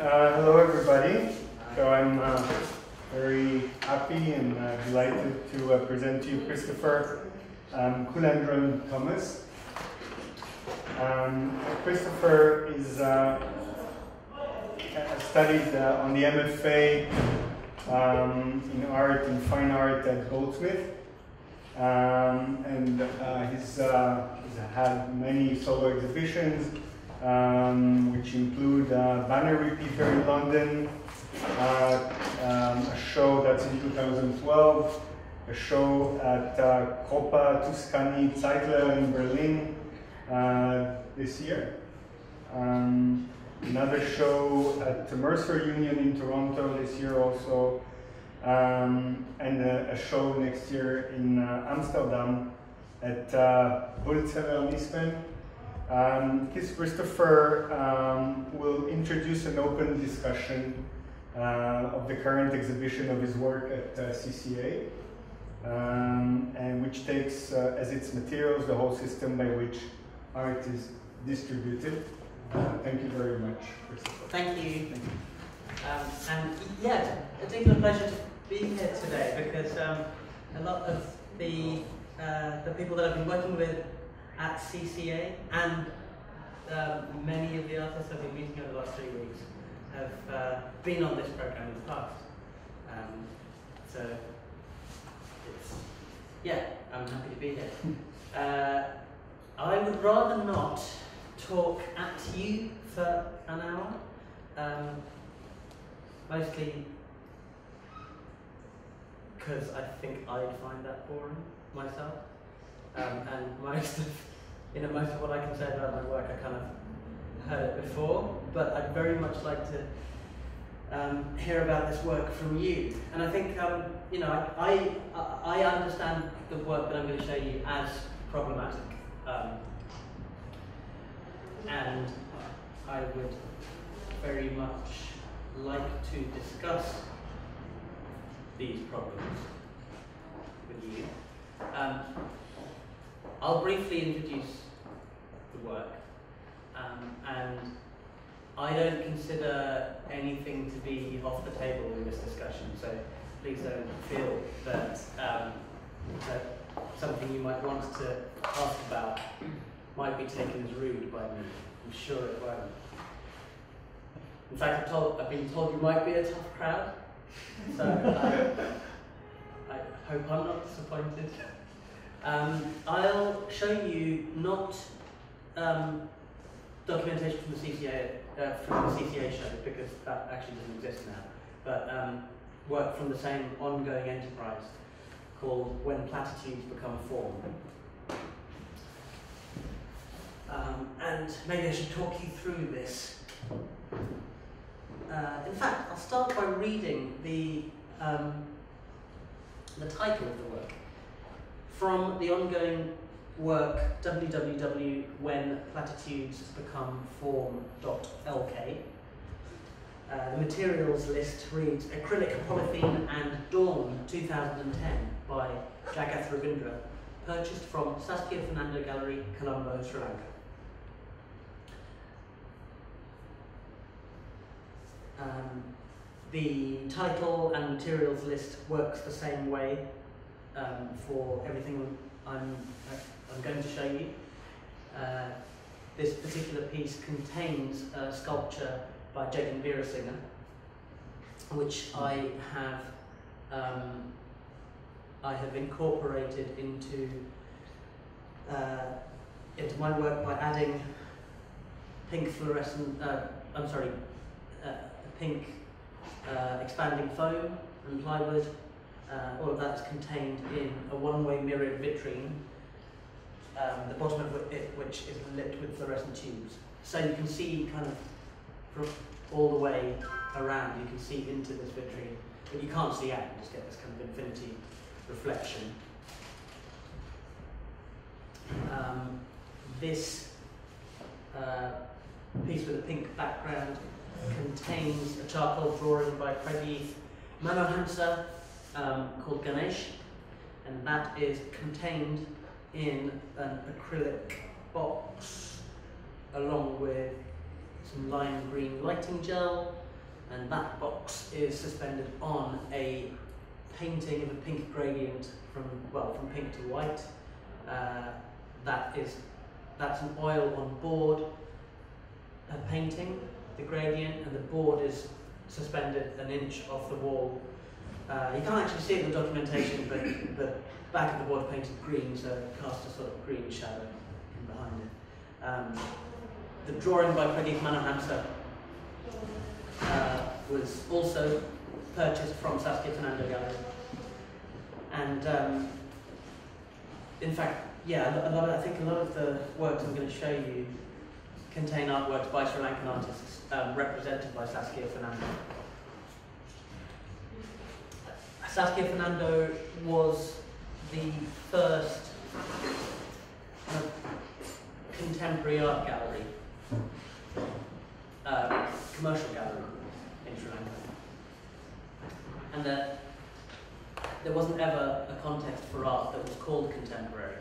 Hello everybody. So I'm very happy and delighted to present to you Cristopher Kulendran Thomas. Cristopher is studied on the MFA in art and fine art at Goldsmith, and he's had many solo exhibitions, which include Banner Repeater in London, a show that's in 2012, a show at Coppa Tuscany Zeitler in Berlin this year, another show at the Mercer Union in Toronto this year also, and a show next year in Amsterdam at Bolzever Nispen. Cristopher will introduce an open discussion of the current exhibition of his work at CCA, and which takes as its materials the whole system by which art is distributed. Thank you very much, Cristopher. Thank you. And yeah, it's even a pleasure to be here today because a lot of the people that I've been working with at CCA and many of the artists I've been meeting over the last 3 weeks have been on this program in the past. So yeah, I'm happy to be here. I would rather not talk at you for an hour, mostly because I think I'd find that boring myself. And most of what I can say about my work, I kind of heard it before, but I'd very much like to hear about this work from you. And I think, you know, I understand the work that I'm going to show you as problematic, and I would very much like to discuss these problems with you. I'll briefly introduce the work, and I don't consider anything to be off the table in this discussion, so please don't feel that, that something you might want to ask about might be taken as rude by me. I'm sure it won't. In fact, I've been told you might be a tough crowd, so I hope I'm not disappointed. I'll show you not documentation from the CCA show, because that actually doesn't exist now, but work from the same ongoing enterprise called When Platitudes Become Form. And maybe I should talk you through this. In fact, I'll start by reading the title of the work from the ongoing work www.whenplatitudesbecomeform.lk. The materials list reads Acrylic, Polythene and Dawn 2010 by Jagath Ravindra, purchased from Saskia Fernando Gallery, Colombo, Sri Lanka. The title and materials list works the same way for everything I'm going to show you. This particular piece contains a sculpture by Jacob Birasinger, which I have incorporated into my work by adding pink fluorescent, pink expanding foam and plywood. All of that is contained in a one-way mirrored vitrine, the bottom of which is lit with fluorescent tubes. So you can see kind of from all the way around, you can see into this vitrine, but you can't see out, you just get this kind of infinity reflection. This piece with a pink background contains a charcoal drawing by Pradeep Manohansa called Ganesh, and that is contained in an acrylic box along with some lime green lighting gel and that box is suspended on a painting of a pink gradient from pink to white. That's an oil on board painting, the gradient, and the board is suspended an inch off the wall. You can't actually see it in the documentation, but the back of the board painted green, so it casts a sort of green shadow in behind it. The drawing by Pradeep Manohamsa was also purchased from Saskia Fernando Gallery. And in fact, I think a lot of the works I'm going to show you contain artworks by Sri Lankan artists represented by Saskia Fernando. Saskia Fernando was the first contemporary art gallery, commercial gallery in Sri Lanka. And that there wasn't ever a context for art that was called contemporary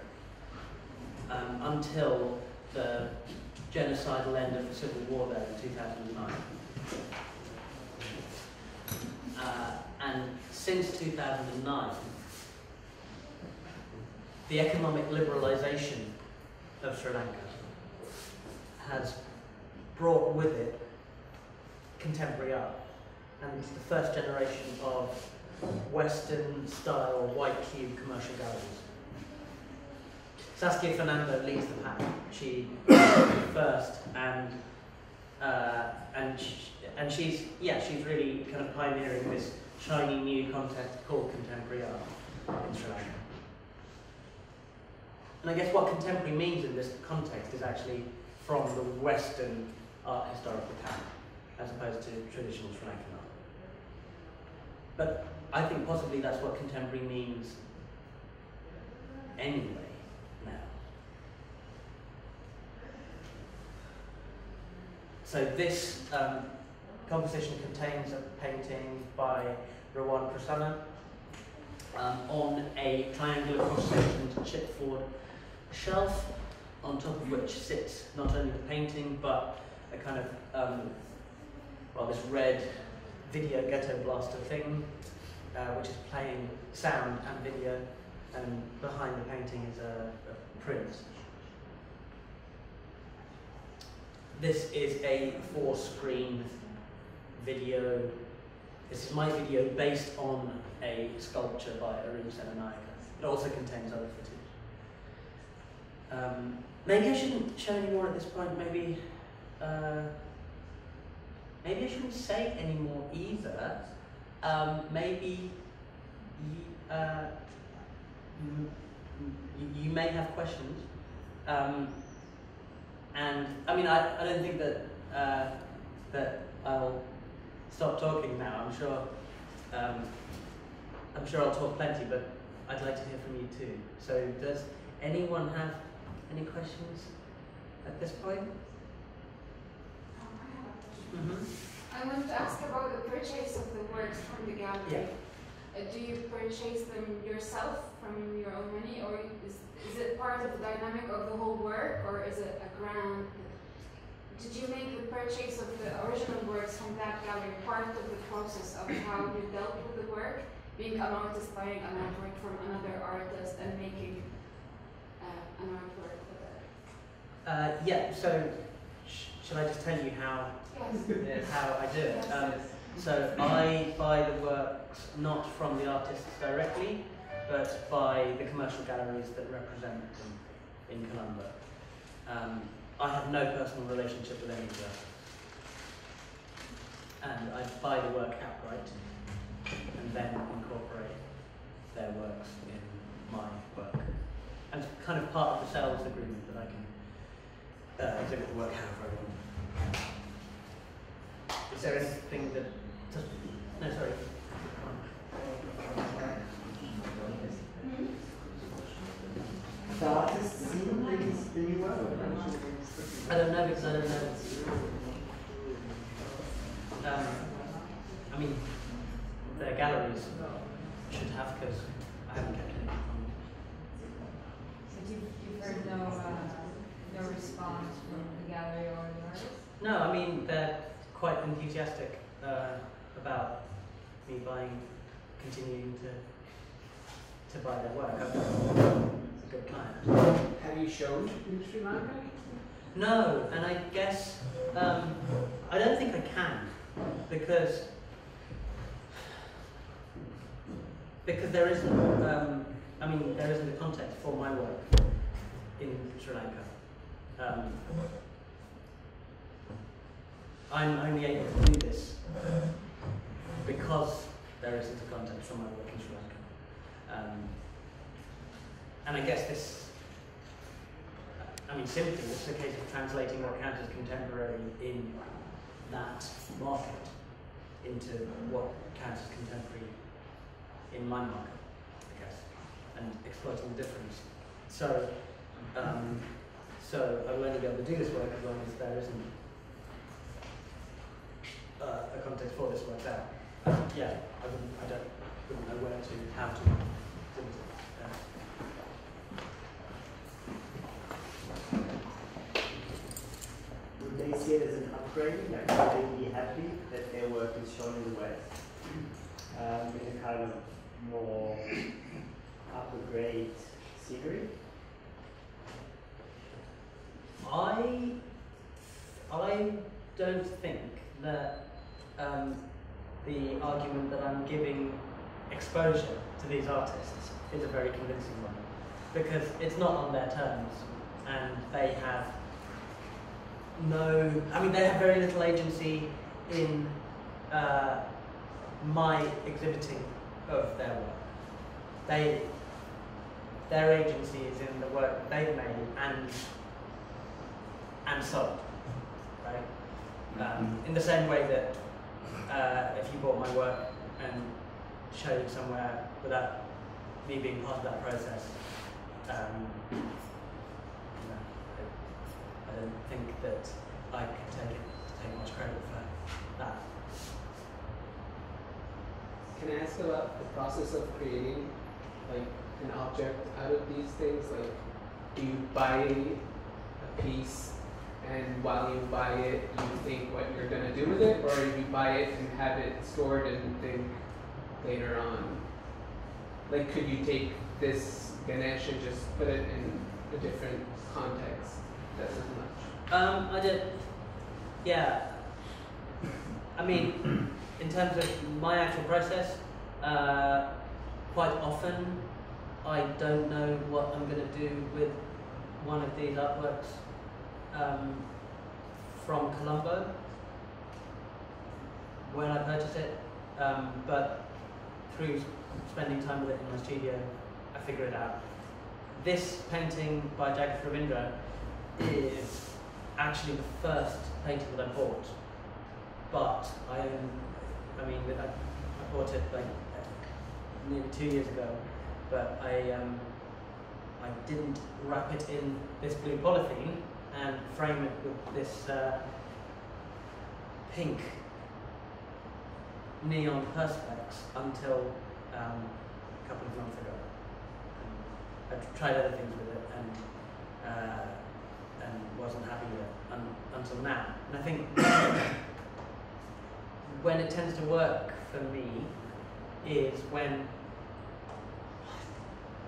until the genocidal end of the civil war there in 2009. And since 2009, the economic liberalisation of Sri Lanka has brought with it contemporary art. And it's the first generation of Western-style white cube commercial galleries. Saskia Fernando leads the pack. She was first, and she's really kind of pioneering this shiny new concept called contemporary art in Sri Lanka. And I guess what contemporary means in this context is actually from the Western art historical canon, as opposed to traditional Sri Lankan art. But I think possibly that's what contemporary means anyway now. So this composition contains a painting by Rawan Prasanna on a triangular cross-sectioned chipboard shelf, on top of which sits not only the painting but a kind of this red video ghetto blaster thing, which is playing sound and video, and behind the painting is a print. This is a 4-screen video. This is my video based on a sculpture by Arun Senanayake. It also contains other footage. Maybe I shouldn't show any more at this point. Maybe I shouldn't say any more either. Maybe you may have questions. And I mean, I don't think that that I'll stop talking now. I'm sure I'll talk plenty, but I'd like to hear from you too. So, does anyone have any questions at this point? I have a question. Mm-hmm. I wanted to ask about the purchase of the works from the gallery. Yeah. Do you purchase them yourself from your own money, or is it part of the dynamic of the whole work, or is it a grant? Did you make the purchase of the original works from that gallery part of the process of how you dealt with the work, being an artist buying an artwork from another artist and making an artwork with it? Yeah, so shall I just tell you how, Yes. how I do it? Yes. So I buy the works not from the artists directly, but by the commercial galleries that represent them in Colombo. I have no personal relationship with any of them. And I buy the work outright and then incorporate their works in my work. And it's kind of part of the sales agreement that I can exhibit the work however I want. Is there anything that... No, sorry. The artists seen the new work? I don't know because I don't know. I mean, their galleries should have, because I haven't kept any. So you've heard no response from the gallery or the artist? No, I mean, they're quite enthusiastic about me continuing to buy their work. I've got a good client. Have you shown in Sri Lanka? No, and I guess I don't think I can because there isn't. There isn't a context for my work in Sri Lanka. I'm only able to do this because there isn't a context for my work in Sri Lanka. And I guess this, simply it's a case of translating what counts as contemporary in that market into what counts as contemporary in my market, I guess, and exploiting the difference. So I will only be able to do this work as long as there isn't a context for this worked out. I wouldn't know where to, how to do it. Would they see it as an upgrade? Like, would they be happy that their work is shown in the West in a kind of more upper grade scenery? I don't think that the argument that I'm giving exposure to these artists is a very convincing one, because it's not on their terms, and they have they have very little agency in my exhibiting of their work. Their agency is in the work they've made and sold, right? In the same way that if you bought my work and showed it somewhere without me being part of that process, I don't think that I could take much credit for that. Can I ask about the process of creating like an object out of these things? Like, do you buy a piece and while you buy it, you think what you're going to do with it, or you buy it and have it stored and think later on? Like, could you take this Ganesh and just put it in a different context? That's as much. I did. Yeah. In terms of my actual process, quite often I don't know what I'm going to do with one of these artworks from Colombo when I purchase it, but through spending time with it in my studio, I figure it out. This painting by Ravindra is actually the first painting that I bought, but I bought it like nearly 2 years ago, but I didn't wrap it in this blue polythene and frame it with this pink neon perspex until a couple of months ago. I tried other things with it and wasn't happy with it until now. And I think when it tends to work for me is when it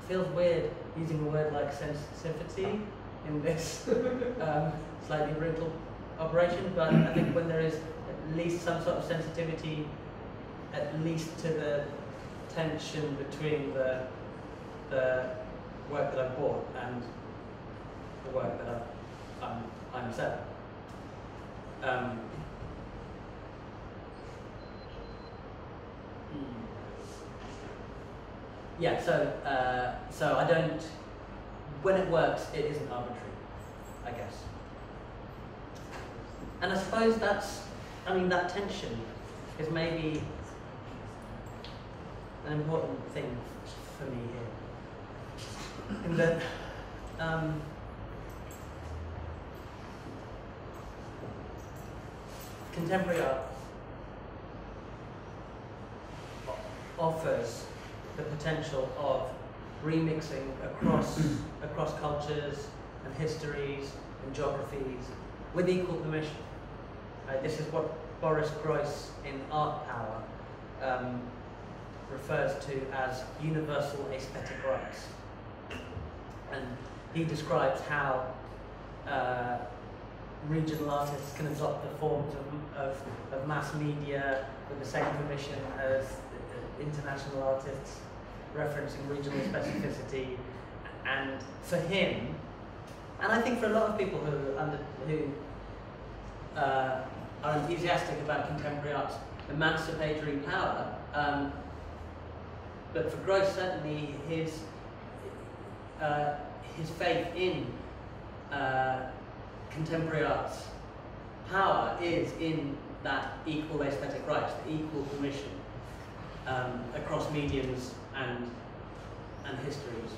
feels weird using a word like sensitivity in this slightly brutal operation, but I think when there is at least some sort of sensitivity, at least to the tension between the work that I bought and the work that I'm selling. Yeah, so I don't. When it works, it isn't arbitrary, I guess. And I suppose that tension is maybe an important thing for me here. In that, contemporary art offers the potential of remixing across cultures and histories and geographies with equal permission. This is what Boris Groys in Art Power refers to as universal aesthetic rights. And he describes how regional artists can adopt the forms of mass media with the same permission as international artists, referencing regional specificity. And for him, and I think for a lot of people who are enthusiastic about contemporary art's emancipatory power, but for Groys, certainly his faith in contemporary art's power is in that equal aesthetic rights, the equal permission across mediums and histories.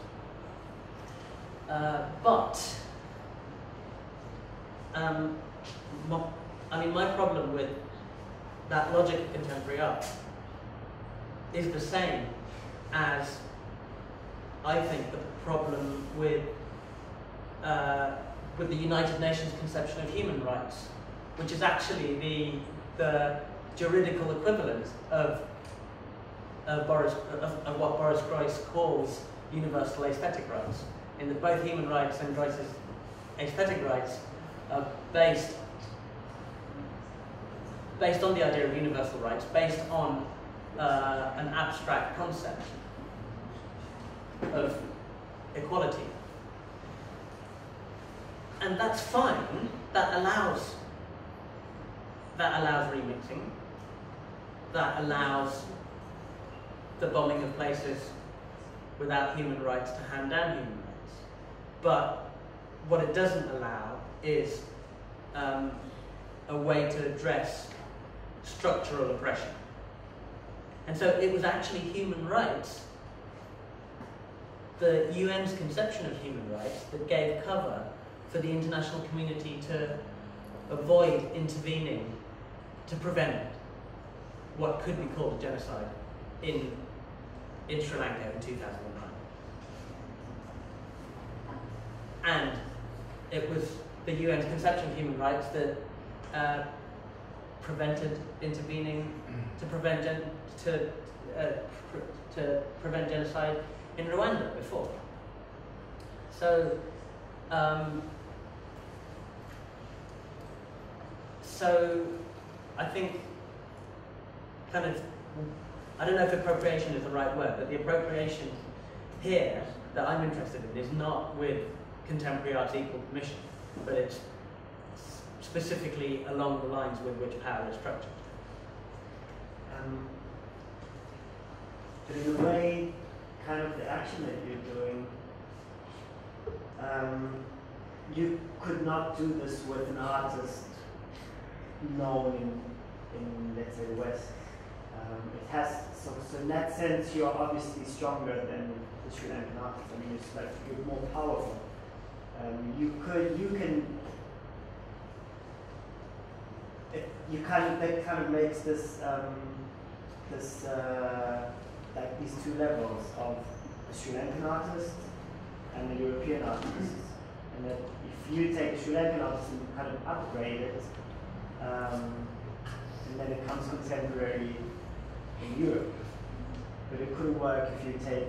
My problem with that logic of contemporary art is the same as I think the problem with the United Nations conception of human rights, which is actually the juridical equivalent of what Boris Groys calls universal aesthetic rights, in that both human rights and Groys's aesthetic rights are based on the idea of universal rights, based on an abstract concept of equality. And that's fine. That allows remixing. That allows the bombing of places without human rights to hand down human rights. But what it doesn't allow is a way to address structural oppression. And so it was actually human rights, the UN's conception of human rights, that gave cover for the international community to avoid intervening to prevent what could be called a genocide in Sri Lanka in 2009. And it was the UN's conception of human rights that prevented intervening to prevent genocide in Rwanda before. So I think I don't know if appropriation is the right word, but the appropriation here that I'm interested in is not with contemporary art's equal permission, but it's specifically along the lines with which power is structured. But in a way, kind of the action that you're doing, you could not do this with an artist known in let's say, the West. It has, so in that sense, you're obviously stronger than the Sri Lankan artist. I mean, it's like you're more powerful. That kind of makes this, like these two levels of the Sri Lankan artist and the European artist. And that if you take the Sri Lankan artist and kind of upgrade it, and then it comes contemporary in Europe. But it couldn't work if you take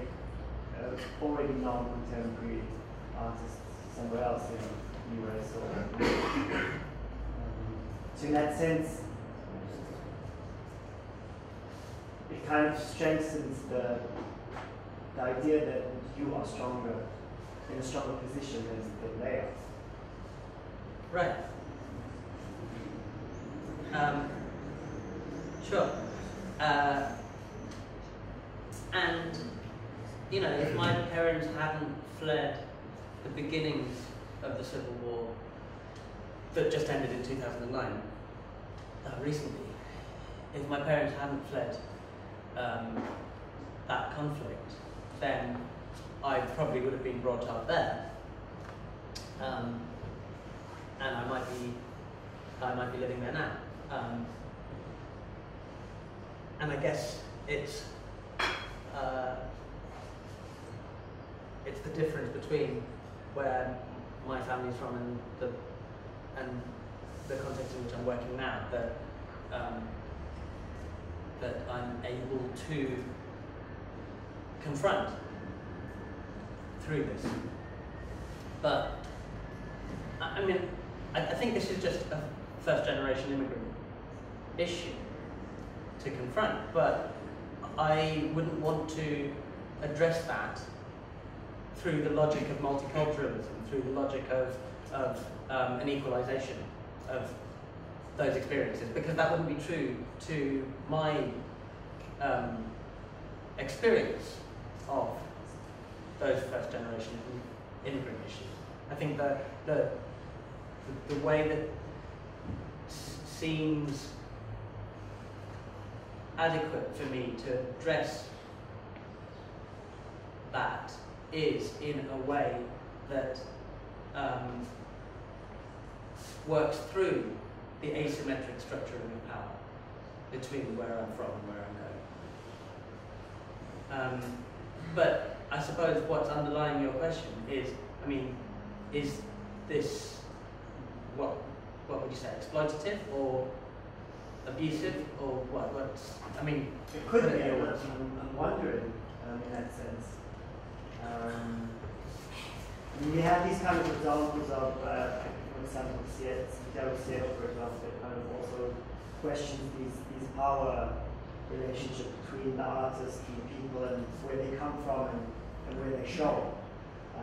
already non-contemporary artists somewhere else in the US or so in that sense, it kind of strengthens the idea that you are stronger, in a stronger position than they are. Right. Sure. And, you know, if my parents hadn't fled the beginnings of the Civil War that just ended in 2009, recently, if my parents hadn't fled that conflict, then I probably would have been brought up there. And I might be living there now. And I guess it's the difference between where my family's from and the context in which I'm working now, that that I'm able to confront through this. But I mean, I think this is just a first-generation immigrant issue to confront, but I wouldn't want to address that through the logic of multiculturalism, through the logic of an equalization of those experiences, because that wouldn't be true to my experience of those first-generation immigrant issues. I think that the way that seems adequate for me to address that is in a way that works through the asymmetric structuring of power between where I'm from and where I'm going. But I suppose what's underlying your question is, I mean, is this, what would you say, exploitative or abusive or what? I mean, it could be. I'm wondering in that sense. I mean, we have these kind of examples of, for example, Seattle, for example, that kind of also questions these power relationships between the artist and the people and where they come from and where they show. I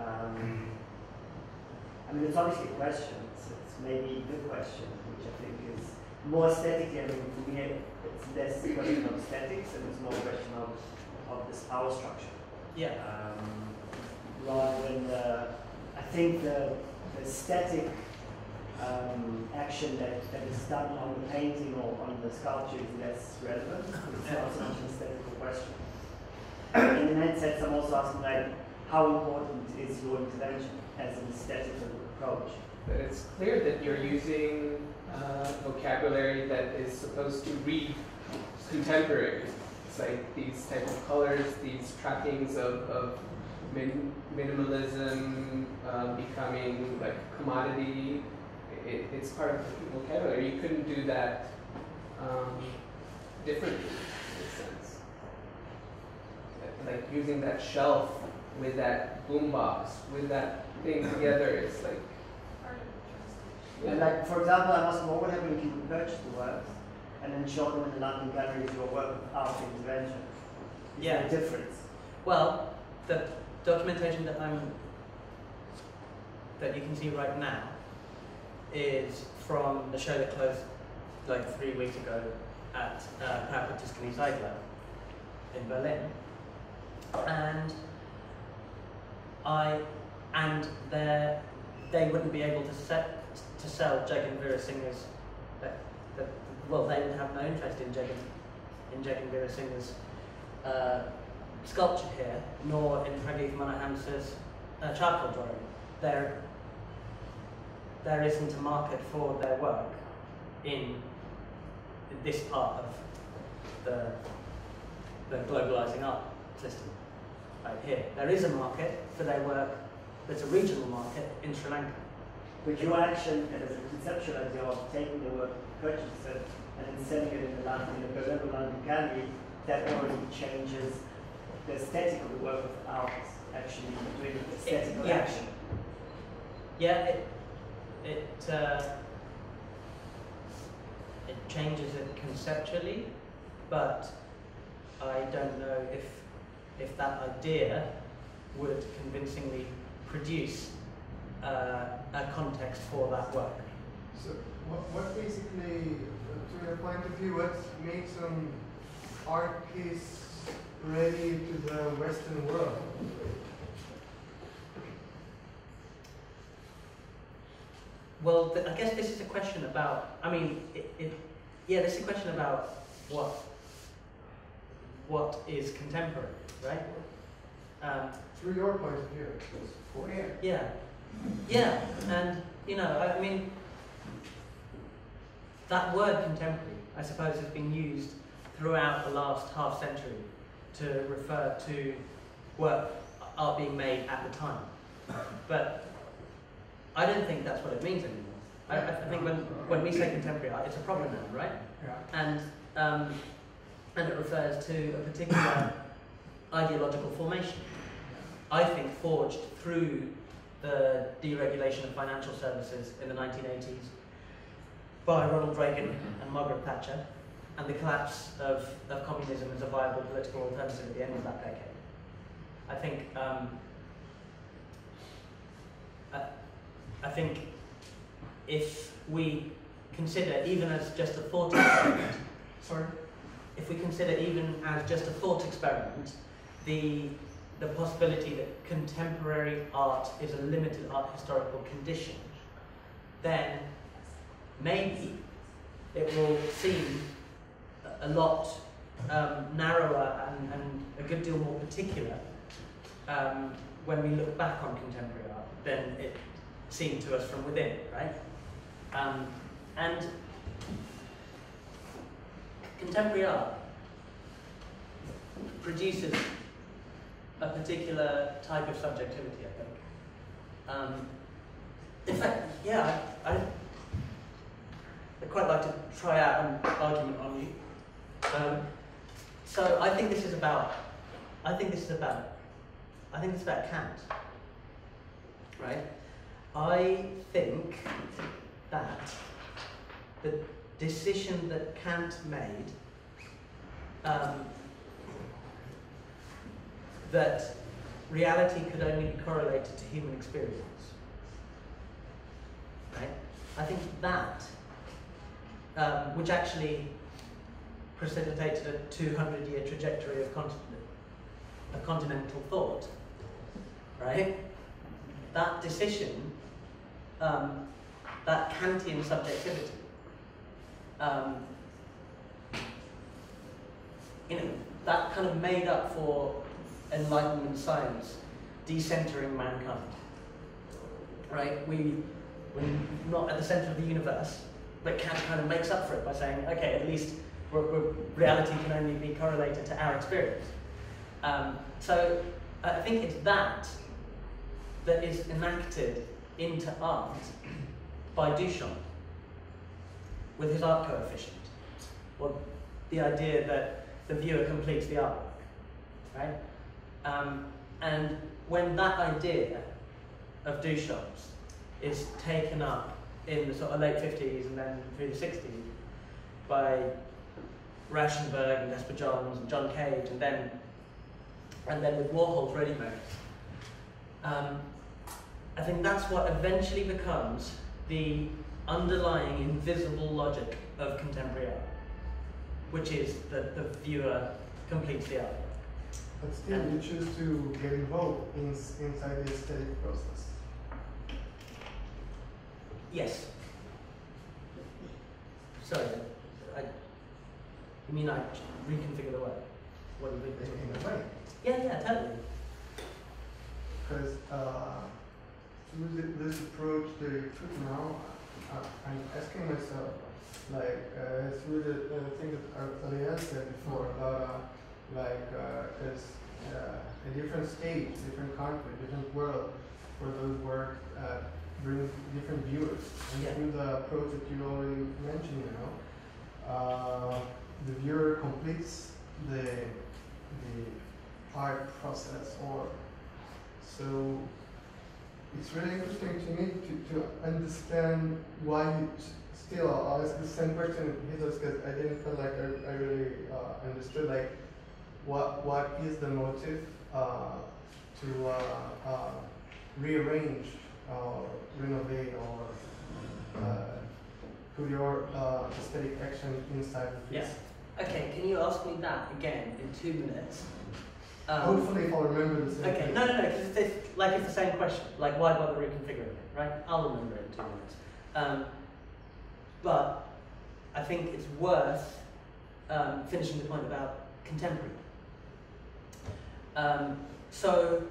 mean, it's obviously a question. It's maybe the question, which I think is more aesthetically. I mean, for me, it's less a question of aesthetics and it's more a question of this power structure. Yeah. Rather than I think the aesthetic action that is done on the painting or on the sculpture is less relevant. It's not so much an aesthetical question. And in that sense, I'm also asking, like, how important is your intervention as an aesthetical approach? But it's clear that you're using vocabulary that is supposed to read contemporary. It's like these type of colors, these trappings of minimalism becoming like commodity. It's part of the vocabulary. You couldn't do that differently, in a sense. Like using that shelf with that boombox, with that thing together, it's like. And like, for example, I asked, what would happen if you would purchase the works and then show them in the London Gallery as your work without intervention? Is there a difference? Well, the documentation that you can see right now is from the show that closed like 3 weeks ago at Prague Tuscany Seidler in Berlin, and they wouldn't be able to sell Jagan Veera Singh's. Well, they would have no interest in Jagan Veera Singh's sculpture here, nor in Pradeep Manohamsa's charcoal drawing. There isn't a market for their work in this part of the globalizing art system. Right here, there is a market for their work. There's a regional market in Sri Lanka. But your action as a conceptual idea of taking the work, purchasing it, and then selling it in the London Gallery, that already changes the aesthetic of the work without actually doing aesthetical action. Yeah, it changes it conceptually, but I don't know if that idea would convincingly produce a context for that work. So, what basically, to your point of view, what makes an art piece ready to the Western world? Well, I guess this is a question about. I mean, this is a question about what is contemporary, right? Through your point of view, for air. Yeah, and I mean, that word contemporary, I suppose, has been used throughout the last half century to refer to art being made at the time. But I don't think that's what it means anymore. I think when we say contemporary art, it's a proper noun, right? And it refers to a particular ideological formation, I think forged through the deregulation of financial services in the 1980s by Ronald Reagan and Margaret Thatcher, and the collapse of communism as a viable political alternative at the end of that decade. I think if we consider even as just a thought experiment, if we consider even as just a thought experiment, the possibility that contemporary art is a limited art historical condition, then maybe it will seem a lot narrower and a good deal more particular when we look back on contemporary art than it seemed to us from within, right? And contemporary art produces a particular type of subjectivity, I think. In fact, yeah, I'd quite like to try out an argument on you. So I think this is about Kant, right? I think that the decision that Kant made that reality could only be correlated to human experience, right? I think that, which actually precipitated a 200-year trajectory of continental thought, right? That decision, that Kantian subjectivity, that kind of made up for Enlightenment science decentering mankind, right? We're not at the center of the universe, but Kant kind of makes up for it by saying, okay, at least reality can only be correlated to our experience. So I think it's that is enacted into art by Duchamp with his art coefficient, or the idea that the viewer completes the artwork, right? And when that idea of Duchamp's is taken up in the sort of late 50s and then through the 60s by Rauschenberg and Jasper Johns and John Cage, and then with Warhol's ready-made, I think that's what eventually becomes the underlying invisible logic of contemporary art, which is that the viewer completes the art. But still, you choose to get involved inside the aesthetic process. Yes. Sorry, you mean I reconfigure the work? What do you mean? In a way. Yeah, totally. Because through this approach that you took now, I'm asking myself, like, through the thing that Ariel said before about there's a different stage, different country, different world for those works bring different viewers. And through the approach that you already mentioned, the viewer completes the art process, or so it's really interesting to me to understand why you still, I'll ask the same question because I didn't feel like I really understood, like, what is the motive to rearrange or renovate or put your aesthetic action inside the piece? Yeah. Okay, can you ask me that again in 2 minutes? Hopefully I'll remember the same thing. No, because it's the same question. Like, why bother reconfiguring it, right? I'll remember it in 2 minutes. But I think it's worth finishing the point about contemporary. So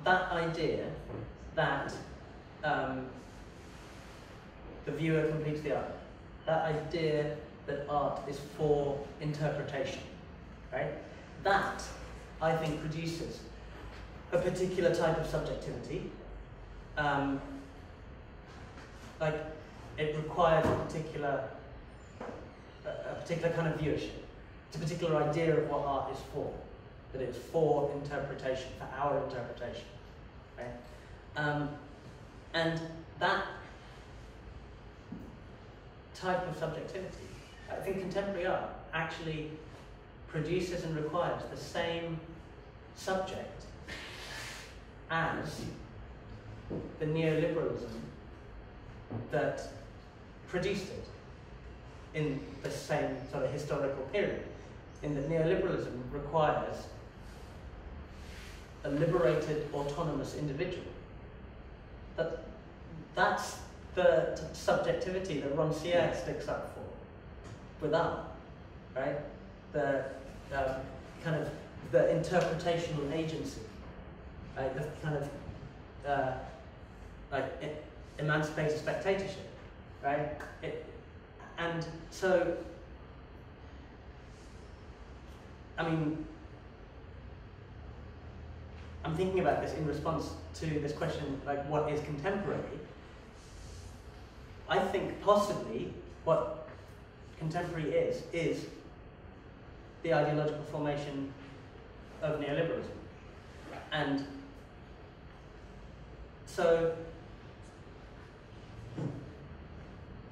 that idea that the viewer completes the art, that idea that art is for interpretation, right? That, I think, produces a particular type of subjectivity. Like, it requires a particular kind of viewership. It's a particular idea of what art is for. That it's for interpretation, for our interpretation. Right? And that type of subjectivity, I think contemporary art actually produces and requires the same subject as the neoliberalism that produced it in the same sort of historical period. In that neoliberalism requires a liberated, autonomous individual. That's the subjectivity that Rancière sticks up for with art, right? The kind of the interpretational agency, right? The kind of emancipated spectatorship, right? And so, I mean, I'm thinking about this in response to this question, like, what is contemporary? I think possibly what contemporary is the ideological formation of neoliberalism. And so,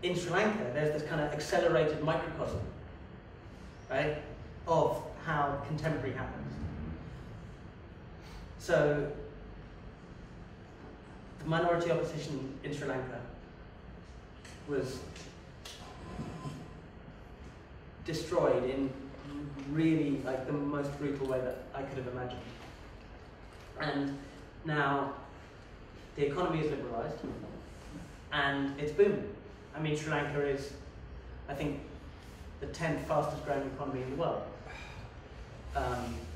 in Sri Lanka, there's this kind of accelerated microcosm, right, of how contemporary happens. So, the minority opposition in Sri Lanka was destroyed in really like the most brutal way that I could have imagined. And now the economy is liberalised and it's booming. I mean, Sri Lanka is, I think, the 10th fastest growing economy in the world,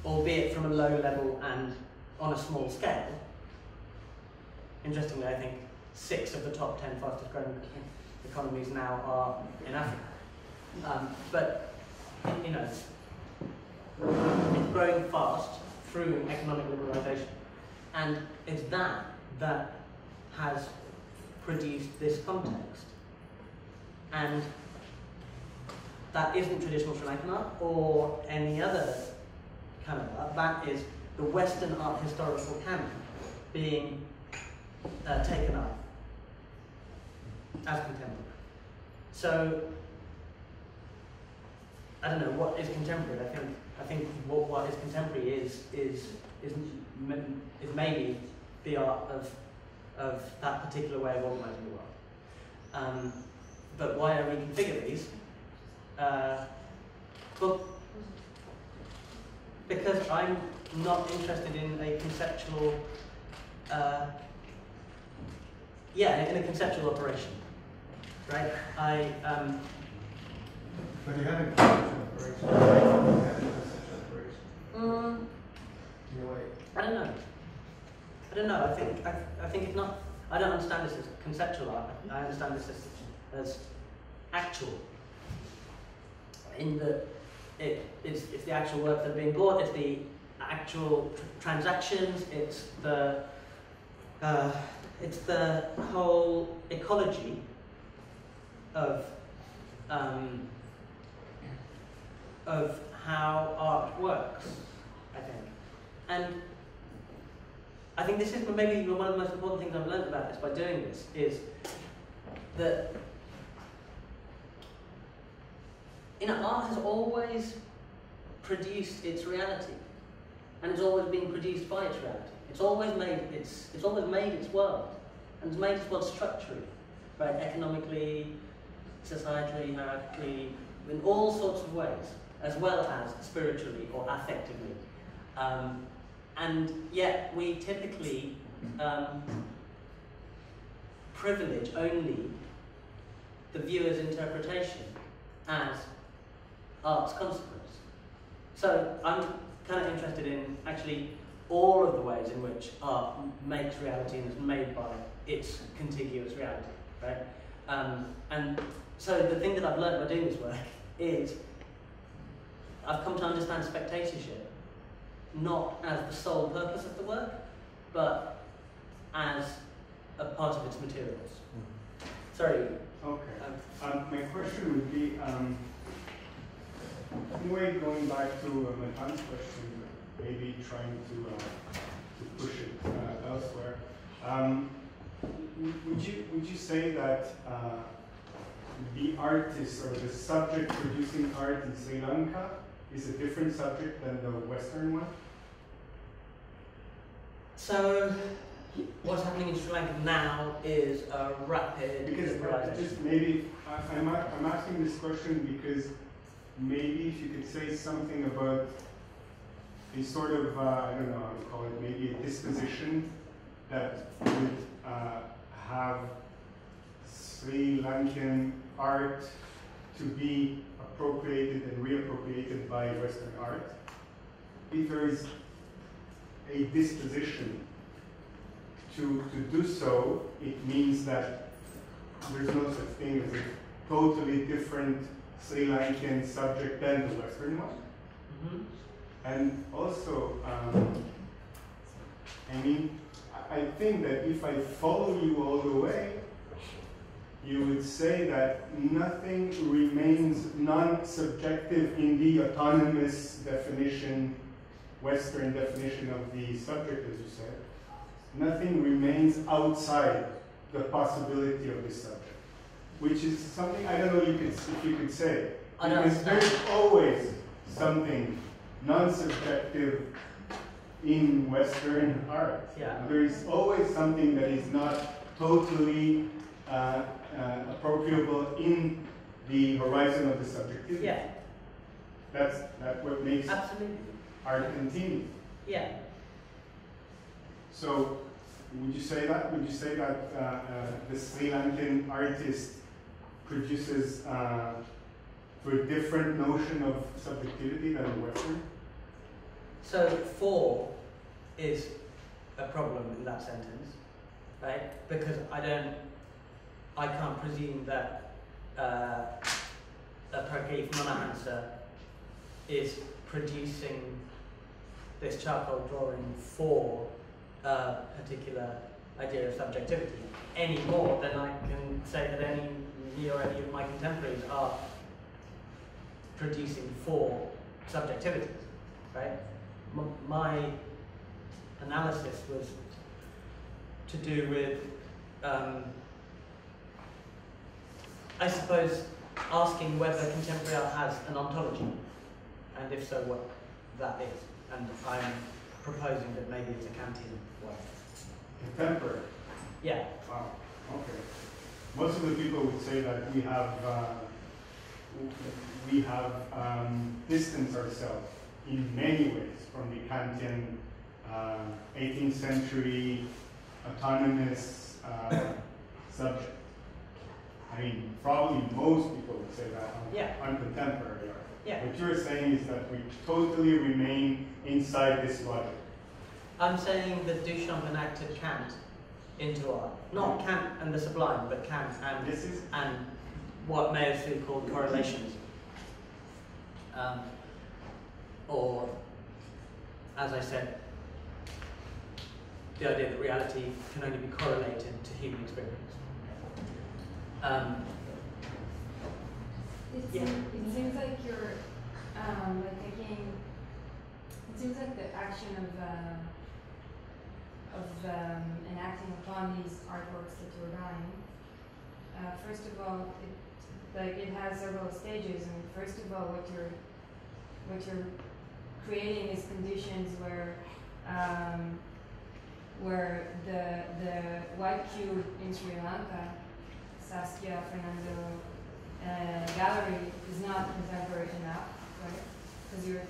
albeit from a low level and on a small scale. Interestingly, I think 6 of the top 10 fastest growing economies now are in Africa. But, you know, it's growing fast through economic liberalisation. And it's that has produced this context. And that isn't traditional Sri Lankan art or any other kind of art. That is the Western art historical canon being taken up as contemporary. So, I don't know, what is contemporary? I think what is contemporary is maybe the art of that particular way of organising the world. But why I reconfigure these? Well, because I'm not interested in a conceptual, in a conceptual operation, right? But you had a conceptual operation. You had a conceptual operation. In a way. I don't know. I think it's not. I don't understand this as conceptual art. I understand this as actual. In that it's the actual work that are being bought. It's the actual transactions. It's the whole ecology of how art works, I think. And I think this is maybe one of the most important things I've learned about this by doing this, is that art has always produced its reality, and it's always been produced by its reality. It's always made its world, and it's made its world structurally, right? Economically, societally, hierarchically, in all sorts of ways, as well as spiritually or affectively. And yet we typically privilege only the viewer's interpretation as art's consequence. So I'm kind of interested in actually all of the ways in which art makes reality and is made by its contiguous reality, right? And so the thing that I've learned by doing this work is I've come to understand spectatorship not as the sole purpose of the work, but as a part of its materials. Sorry, Okay. My question would be, in a way, going back to Matan's question, maybe trying to push it elsewhere. Would you say that the artist or the subject producing art in Sri Lanka is a different subject than the Western one? So, what's happening in Sri Lanka now is a rapid Because liberalization. just maybe I'm asking this question because maybe if you could say something about a sort of I don't know how to call it, maybe a disposition that would have Sri Lankan art to be appropriated and reappropriated by Western art. If there is a disposition to do so, it means that there's no such thing as a totally different Sri Lankan subject than the Western one. Mm-hmm. And also, I think that if I follow you all the way, you would say that nothing remains non-subjective in the autonomous definition, Western definition of the subject, as you said. Nothing remains outside the possibility of this subject, which is something I don't know if you could say. Because there's always something non-subjective in Western art. Yeah. There is always something that is not totally appropriable in the horizon of the subjectivity. Yeah. That's what makes Absolutely. art continue. Yeah. So, would you say that? Would you say that the Sri Lankan artist produces for a different notion of subjectivity than the Western? So for is a problem in that sentence, right? Because I can't presume that a Perkeith Monahansa is producing this charcoal drawing for a particular idea of subjectivity any more than I can say that me or any of my contemporaries are producing for subjectivity, right? My analysis was to do with, I suppose, asking whether contemporary art has an ontology, and if so, what that is. And I'm proposing that maybe it's a Kantian way. Contemporary? Yeah. Wow, okay. Most of the people would say that we have distanced ourselves in many ways from the Kantian 18th century autonomous subject. I mean, probably most people would say that on contemporary art. Yeah. What you're saying is that we totally remain inside this logic. I'm saying that Duchamp enacted Kant into art. Not Kant and the sublime, but Kant and what Mayos would call correlations. Or, as I said, the idea that reality can only be correlated to human experience. It seems like you're like taking. It seems like the action of enacting upon these artworks that you're buying. First of all, it has several stages. And first of all, what you're creating is conditions where the white cube in Sri Lanka, Saskia Fernando gallery, is not contemporary enough, right? Because you're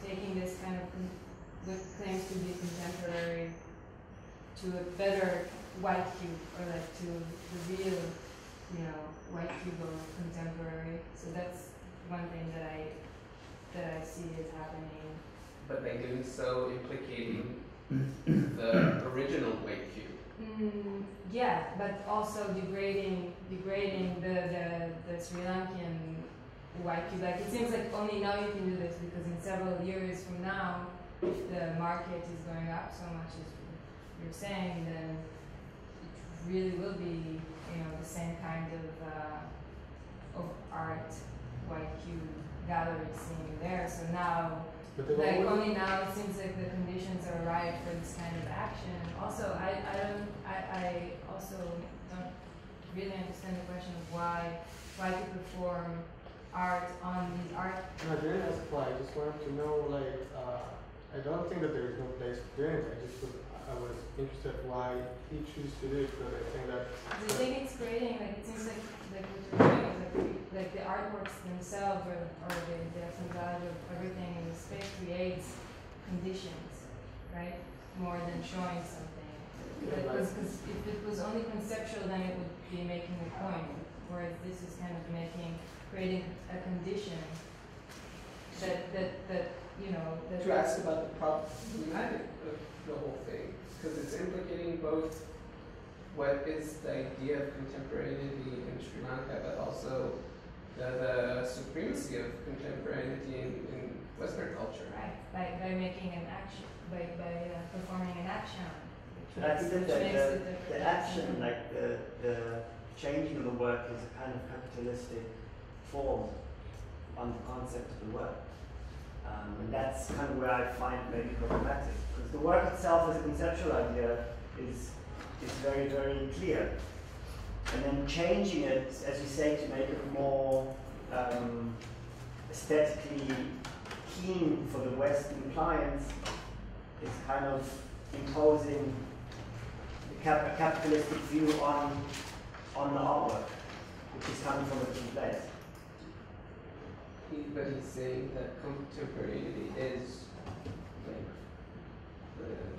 taking this kind of what claims to be contemporary to a better white cube, or like to the real, white cube of contemporary. So that's one thing that I see is happening. But by doing so, implicating the original white cube. Yeah, but also degrading the Sri Lankan white cube. Like, it seems like only now you can do this, because in several years from now, if the market is going up so much as you're saying, then it really will be, you know, the same kind of art, white cube gallery scene there. So now, like only now it seems like the conditions are right for this kind of action. Also, I also don't really understand the question of why to perform art on these art. No, I didn't ask why. I just wanted to know, like, I don't think that there is no place for doing it. I was interested why he chose to do it, because I think that. I think it's creating, like, it seems like what you're doing is like the artworks themselves, or the assemblage of everything in the space creates conditions, right? More than showing something. Because if it was only conceptual, then it would be making a point. Whereas this is kind of creating a condition that you know. To ask about the problematic of the whole thing, because it's implicating both what is the idea of contemporaneity in Sri Lanka, but also the supremacy of contemporaneity in Western culture. Right, by making an action, by performing an action. But I think that the action, like the changing of the work, is a kind of capitalistic form on the concept of the work. And that's kind of where I find it maybe problematic, because the work itself as a conceptual idea is very, very clear. And then changing it, as you say, to make it more aesthetically keen for the Western clients is kind of imposing a capitalistic view on the artwork, which is coming from a different place. But he's saying that contemporaneity is, like,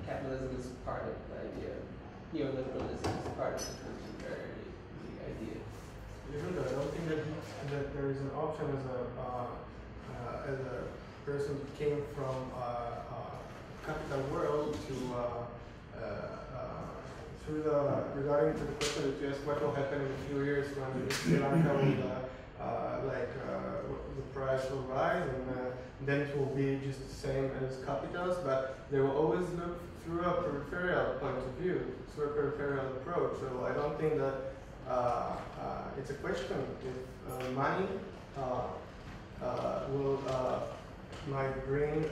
capitalism is part of the idea. Neoliberalism is part of the contemporary idea. Even though I don't think that there is an option as a person who came from capital world to regarding to the question that you asked, what will happen in a few years when Sri Lanka will the price will rise, and then it will be just the same as capitals, but they will always look through a peripheral point of view, through a peripheral approach. So I don't think that it's a question if money might bring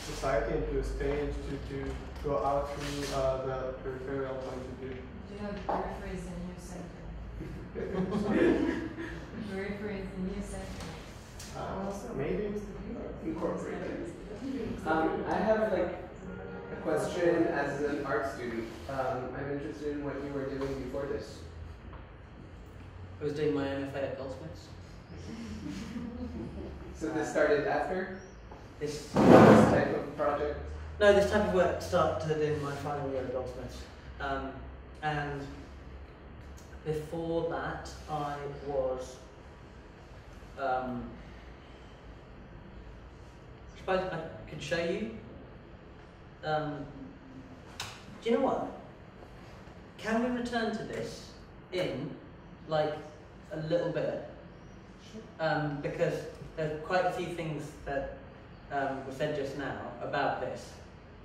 society into a stage to go out through the peripheral point of view. Do you know the periphery is the new center? The periphery is the new center. Maybe Incorporated. I have like a question as an art student. I'm interested in what you were doing before this. I was doing my MFA at Goldsmiths. So this started after This type of project? No, this type of work started in my final year at Goldsmiths. And before that, I was, I suppose I could show you. Do you know what? Can we return to this in like a little bit? Because there's quite a few things that were said just now about this.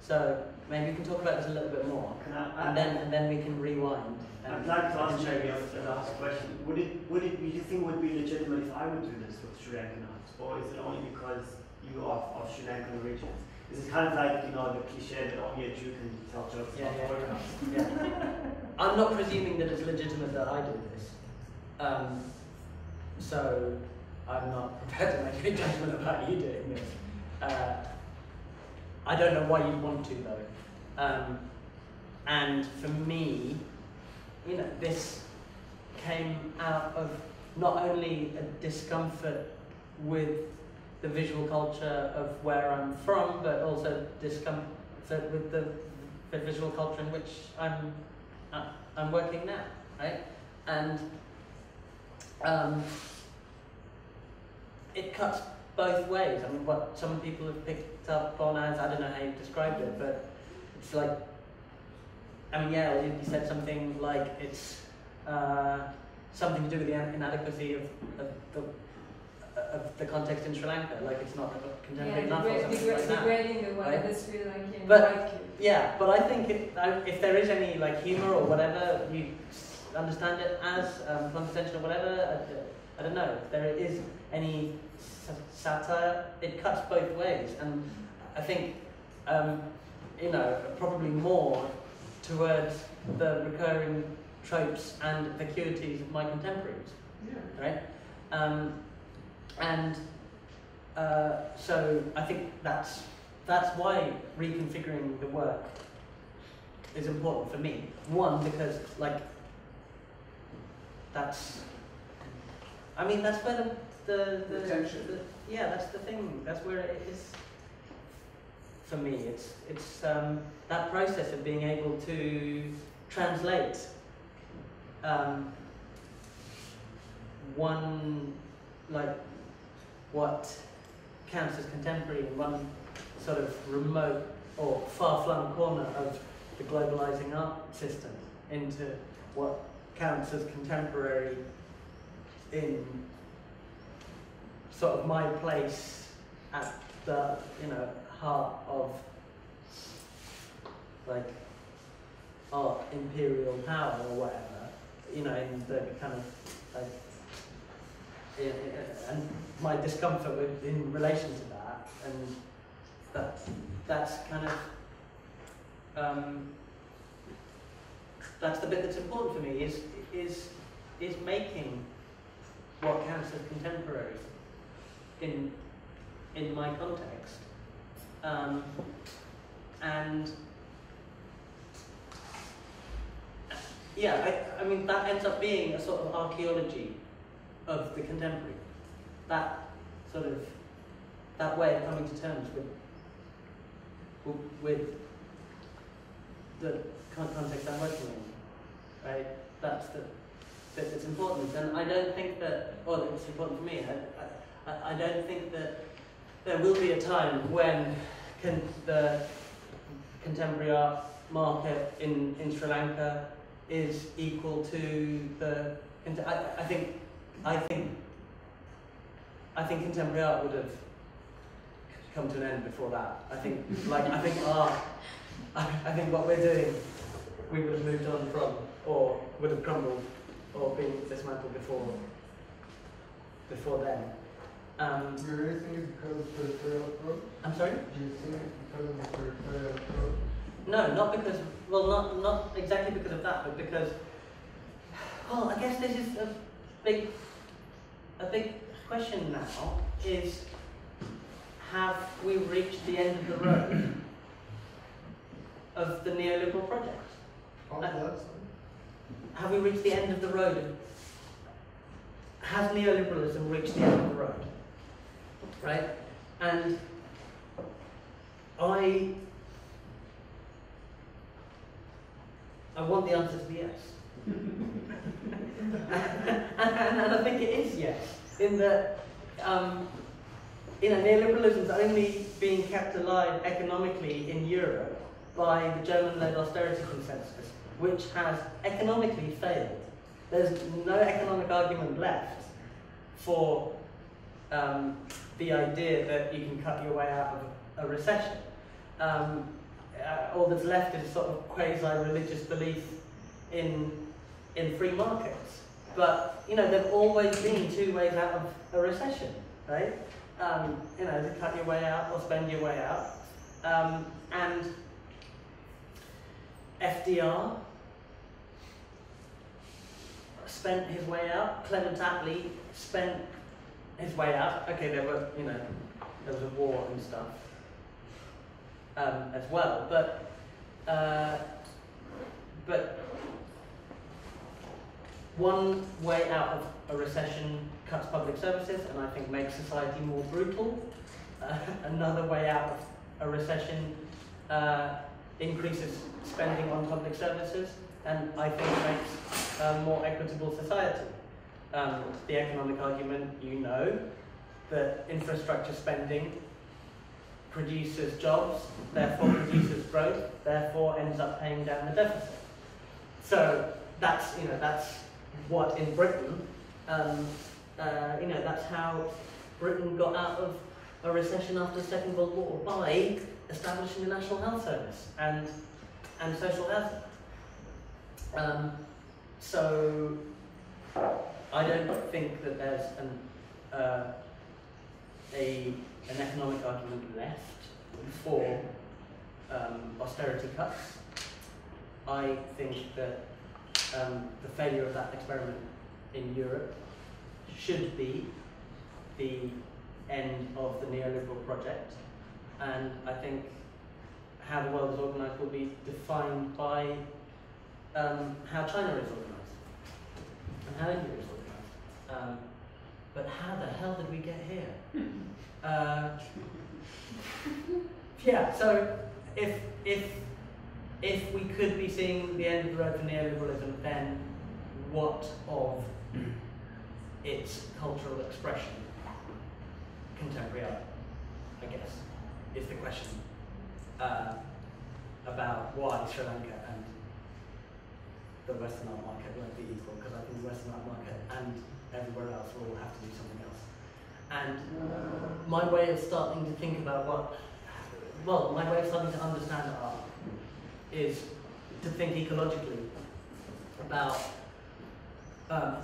So maybe we can talk about this a little bit more, and then we can rewind. I'd like to ask maybe the last question. Do you think would be legitimate if I would do this with Sri Lankan art, or is it only because you are of Sri Lankan origins? Is it kind of like, you know, the cliche that only a Jew can tell jokes about Holocaust? Yeah. I'm not presuming that it's legitimate that I do this, so I'm not prepared to make any judgment about you doing this. I don't know why you'd want to though. And for me, you know, this came out of not only a discomfort with the visual culture of where I'm from, but also discomfort with the visual culture in which I'm working now, right? And it cuts both ways. I mean, what some people have picked up on as, I don't know how you described it, but it's like, I mean, yeah, you said something like it's something to do with the inadequacy of of the context in Sri Lanka, like it's not contemporary Yeah, enough or something like that. degrading the right? the Sri Lankan But- white cube. Yeah, but I think if there is any like humor or whatever, you understand it as condescension or whatever. I don't know. If there is any satire, it cuts both ways, and I think you know, probably more towards the recurring tropes and vacuities of my contemporaries. Yeah. Right? So I think that's why reconfiguring the work is important for me. One, because like that's where the tension. yeah, that's the thing. That's where it is for me. It's that process of being able to translate one, like, what counts as contemporary in one sort of remote or far-flung corner of the globalizing art system into what counts as contemporary in sort of my place at the, you know, heart of like art imperial power or whatever, you know, in the kind of like, and my discomfort in relation to that, and that's kind of that's the bit that's important for me, is making what counts as contemporary in my context, and yeah, I mean that ends up being a sort of archaeology of the contemporary. That sort of that way of coming to terms with the context I'm working in, right? That's the bit that's important, and I don't think that, well, it's important for me. I don't think that there will be a time when the contemporary art market in Sri Lanka is equal to the. I think contemporary art would have come to an end before that. I think art. I think what we're doing, we would have moved on from, or would have crumbled, or been dismantled before then. Do you really think it's because of the territorial approach? I'm sorry? Do you think it's because of the territorial approach? No, not because. Well, not exactly because of that, but because. Well, I guess this is a big question now. Is, have we reached the end of the road of the neoliberal project? All that side? Have we reached the end of the road? Has neoliberalism reached the end of the road? Right? And I want the answer to be yes. and I think it is yes. In that, neoliberalism is only being kept alive economically in Europe by the German-led austerity consensus, which has economically failed. There's no economic argument left for the idea that you can cut your way out of a recession. All that's left is sort of quasi-religious belief in free markets. But there've always been two ways out of a recession, right? To cut your way out or spend your way out. And FDR spent his way out. Clement Attlee spent his way out. Okay, there was a war and stuff as well, but one way out of a recession cuts public services and I think makes society more brutal. Another way out of a recession increases spending on public services and I think makes a more equitable society. The economic argument, that infrastructure spending produces jobs, therefore produces growth, therefore ends up paying down the deficit. So that's what in Britain, that's how Britain got out of a recession after the Second World War by establishing the National Health Service and social housing. So I don't think that there's an economic argument left for austerity cuts. I think that the failure of that experiment in Europe should be the end of the neoliberal project, and I think how the world is organised will be defined by how China is organised and how India is organised. But how the hell did we get here? Yeah, so if we could be seeing the end of the road for neoliberalism, then what of its cultural expression? Contemporary art, I guess, is the question about why Sri Lanka and the Western art market won't be equal, because I think the Western art market and everywhere else will have to do something else. And my way of starting to think about my way of starting to understand art is to think ecologically about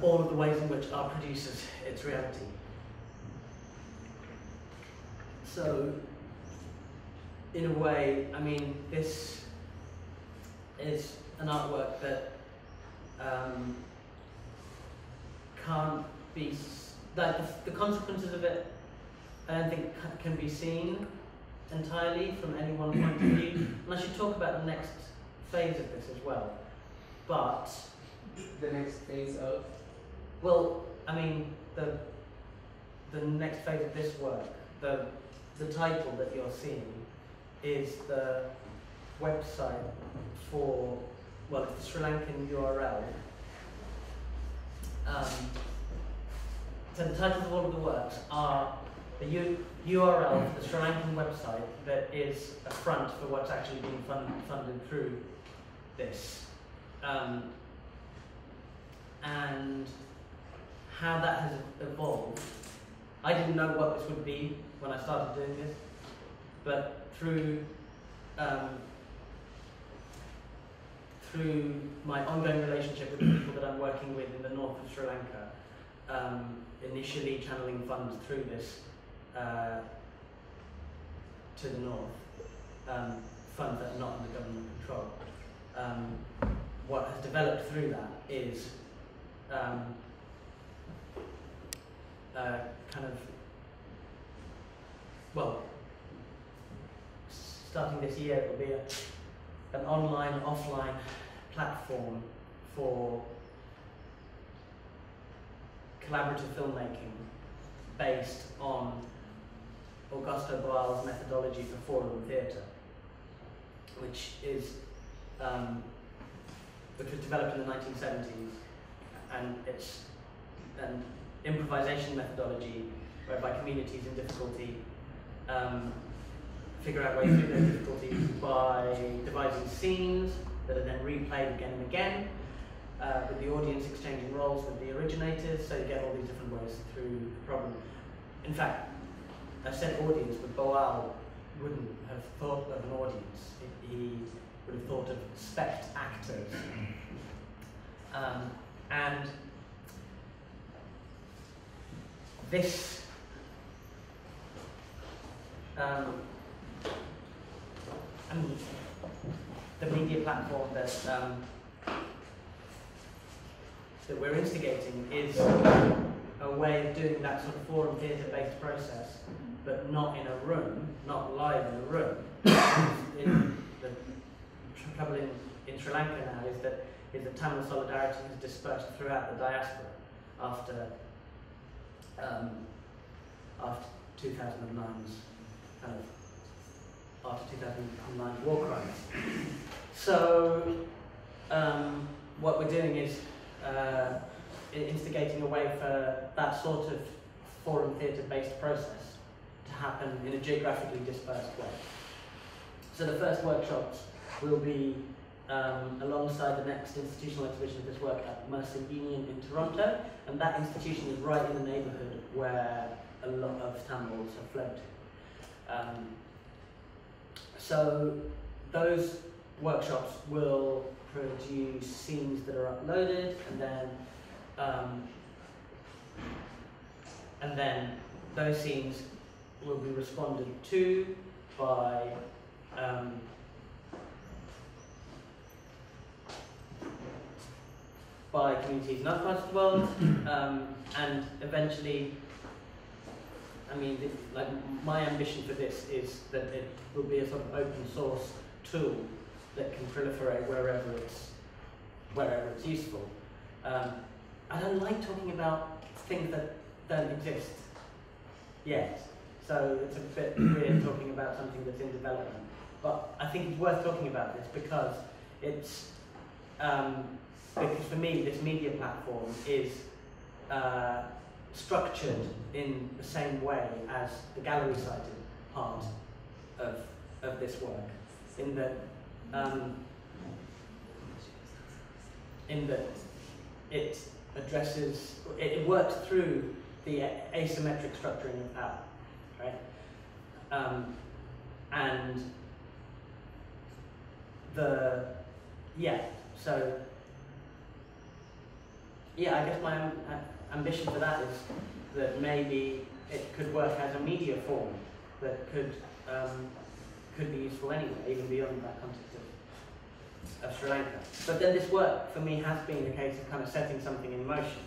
all of the ways in which art produces its reality. So, in a way, I mean, this is an artwork that can't be, the consequences of it, I don't think can be seen entirely from any one point of view. And I should talk about the next phase of this as well. But the next phase of? Well, I mean, the next phase of this work, the title that you're seeing is the website for, well, it's the Sri Lankan URL. So the titles of all of the works are the URL for the Sri Lankan website that is a front for what's actually being funded through this. And how that has evolved. I didn't know what this would be when I started doing this, but through my ongoing relationship with the people that I'm working with in the north of Sri Lanka, initially channeling funds through this to the north, funds that are not under government control. What has developed through that is kind of, well, starting this year, it will be an online, offline platform for collaborative filmmaking based on Augusto Boal's methodology for forum theatre, which was developed in the 1970s, and it's an improvisation methodology whereby communities in difficulty figure out ways through those difficulties by devising scenes that are then replayed again and again, with the audience exchanging roles with the originators, so you get all these different ways through the problem. In fact, I said audience, but Boal wouldn't have thought of an audience. He would have thought of spect actors. And this the media platform that we're instigating is a way of doing that sort of forum theatre-based process, but not in a room, not live in a room. The trouble in Sri Lanka now is that Tamil solidarity has dispersed throughout the diaspora after 2009's after 2009's war crimes. So what we're doing is instigating a way for that sort of forum theatre-based process to happen in a geographically dispersed way. So the first workshops will be alongside the next institutional exhibition of this work at Mercer Union in Toronto, and that institution is right in the neighbourhood where a lot of Tamils have fled to. So those workshops will produce scenes that are uploaded, and then those scenes will be responded to by communities in other parts of the world, and eventually, I mean, like my ambition for this is that it will be a sort of open source tool that can proliferate wherever it's useful. I don't like talking about things that don't exist yet, so it's a bit weird talking about something that's in development. But I think it's worth talking about this because it's because for me this media platform is structured in the same way as the gallery-sided part of this work, in that it addresses, it works through the asymmetric structuring of power, right? And I guess my ambition for that is that maybe it could work as a media form that could be useful anyway, even beyond that context of Sri Lanka. But then this work for me has been a case of kind of setting something in motion,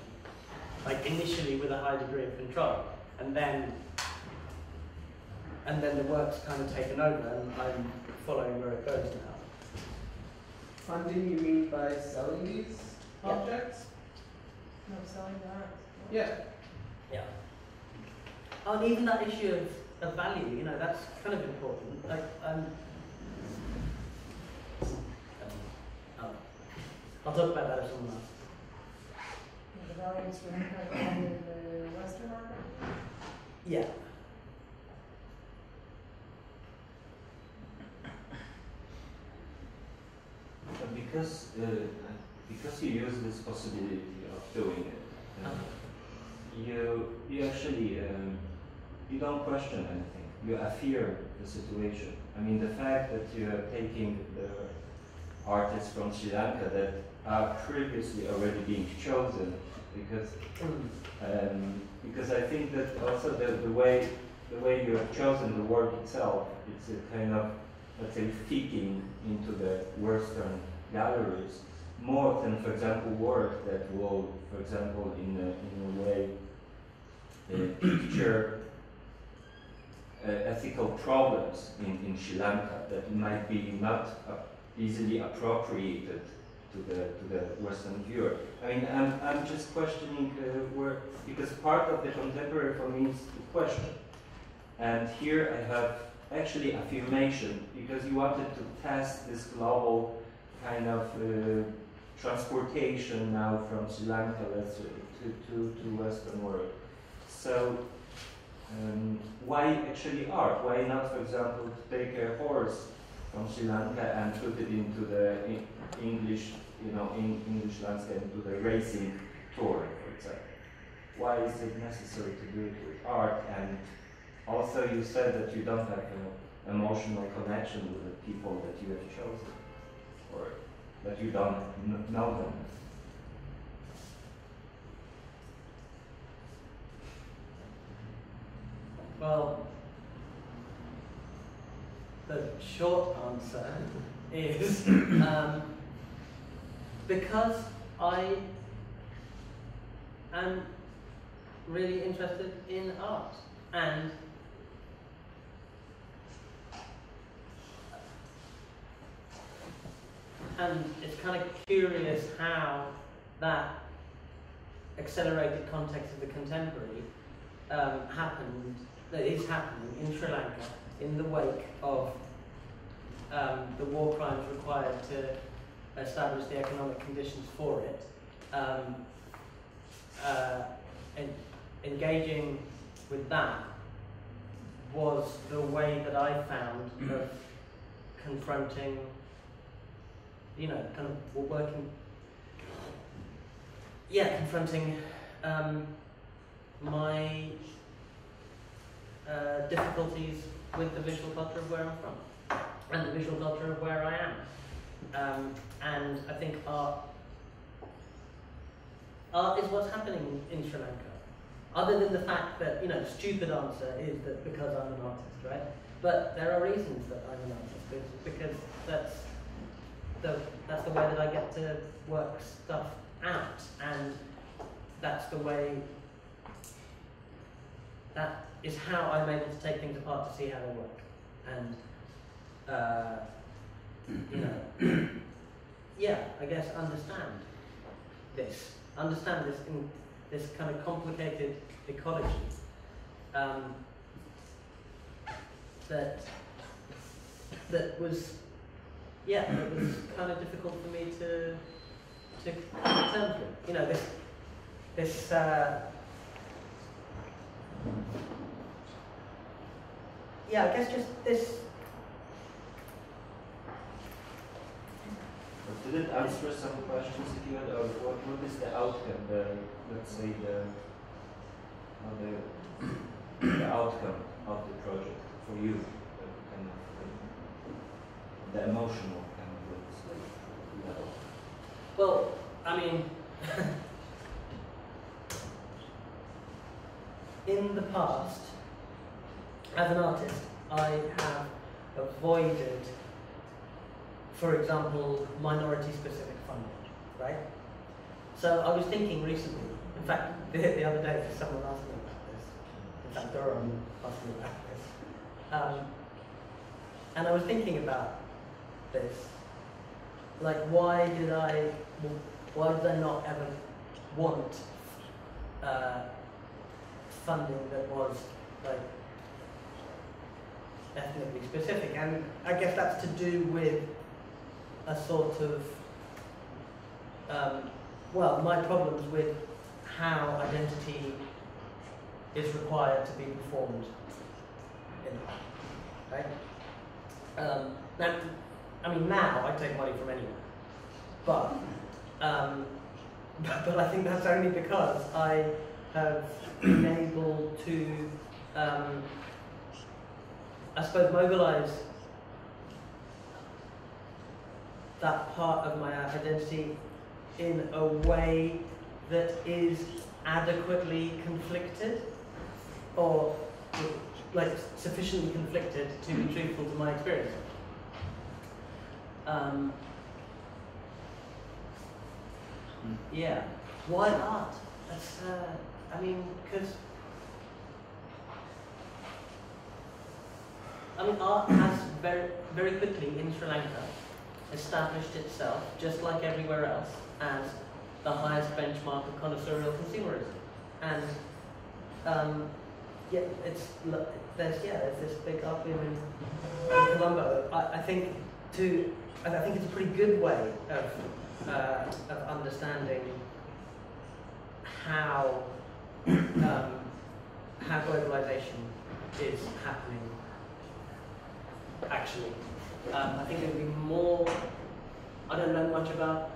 like initially with a high degree of control, and then the work's kind of taken over, and I'm following where it goes now. Funding, you mean by selling these objects? No, selling the art. Yeah. Yeah. Oh, and even that issue of value, you know, that's kind of important. Like, I'll talk about that with someone else. The value is in the Western market? Yeah. Because you use this possibility of doing it, you actually you don't question anything. You affirm the situation. I mean, the fact that you are taking the artists from Sri Lanka that are previously already being chosen, because I think that also the way you have chosen the work itself, it's a kind of, let's say, fitting into the Western galleries more than, for example, work that will, for example, in a way picture ethical problems in Sri Lanka that might be not easily appropriated to the Western viewer. I mean, I'm just questioning where, because part of the contemporary for me is to question, and here I have actually affirmation, because you wanted to test this global kind of transportation now from Sri Lanka, let's say, to Western world. So why actually art? Why not, for example, take a horse from Sri Lanka and put it into the English, English landscape, into the racing tour, for example? Why is it necessary to do it with art? And also, you said that you don't have an emotional connection with the people that you have chosen, or that you don't know them. Well, the short answer is because I am really interested in art, and it's kind of curious how that accelerated context of the contemporary is happening in Sri Lanka in the wake of the war crimes required to establish the economic conditions for it. Engaging with that was the way that I found of confronting, confronting my difficulties with the visual culture of where I'm from and the visual culture of where I am. And I think art is what's happening in Sri Lanka. Other than the fact that, you know, the stupid answer is that because I'm an artist, right? But there are reasons that I'm an artist, because that's the way that I get to work stuff out, and that's the way, that is how I'm able to take things apart to see how they work. And, you know, yeah, I guess understand this in this kind of complicated ecology that was kind of difficult for me to come to terms with. You know, this yeah, I guess just this. But did it answer some questions that you had, or what is the outcome? Let's say the outcome of the project for you, kind of the emotional kind of, let's say, level. Well, I mean, in the past, as an artist, I have avoided, for example, minority-specific funding, right? So I was thinking recently, in fact, the other day, someone asked me about this. In fact, Durham asked me about this. And I was thinking about this. Like, why did I not ever want funding that was, like, ethnically specific? And I guess that's to do with a sort of, well, my problems with how identity is required to be performed in art, right? Now, I mean, now I take money from anyone, but I think that's only because I have been able to, I suppose, mobilize that part of my identity in a way that is adequately conflicted, or like sufficiently conflicted to be truthful to my experience. Yeah, why art? That's, I mean, because art has very quickly in Sri Lanka established itself, just like everywhere else, as the highest benchmark of connoisseurial consumerism. And yeah, there's this big art boom in Colombo. I think it's a pretty good way of understanding how globalization is happening. Actually, I think there would be more. I don't know much about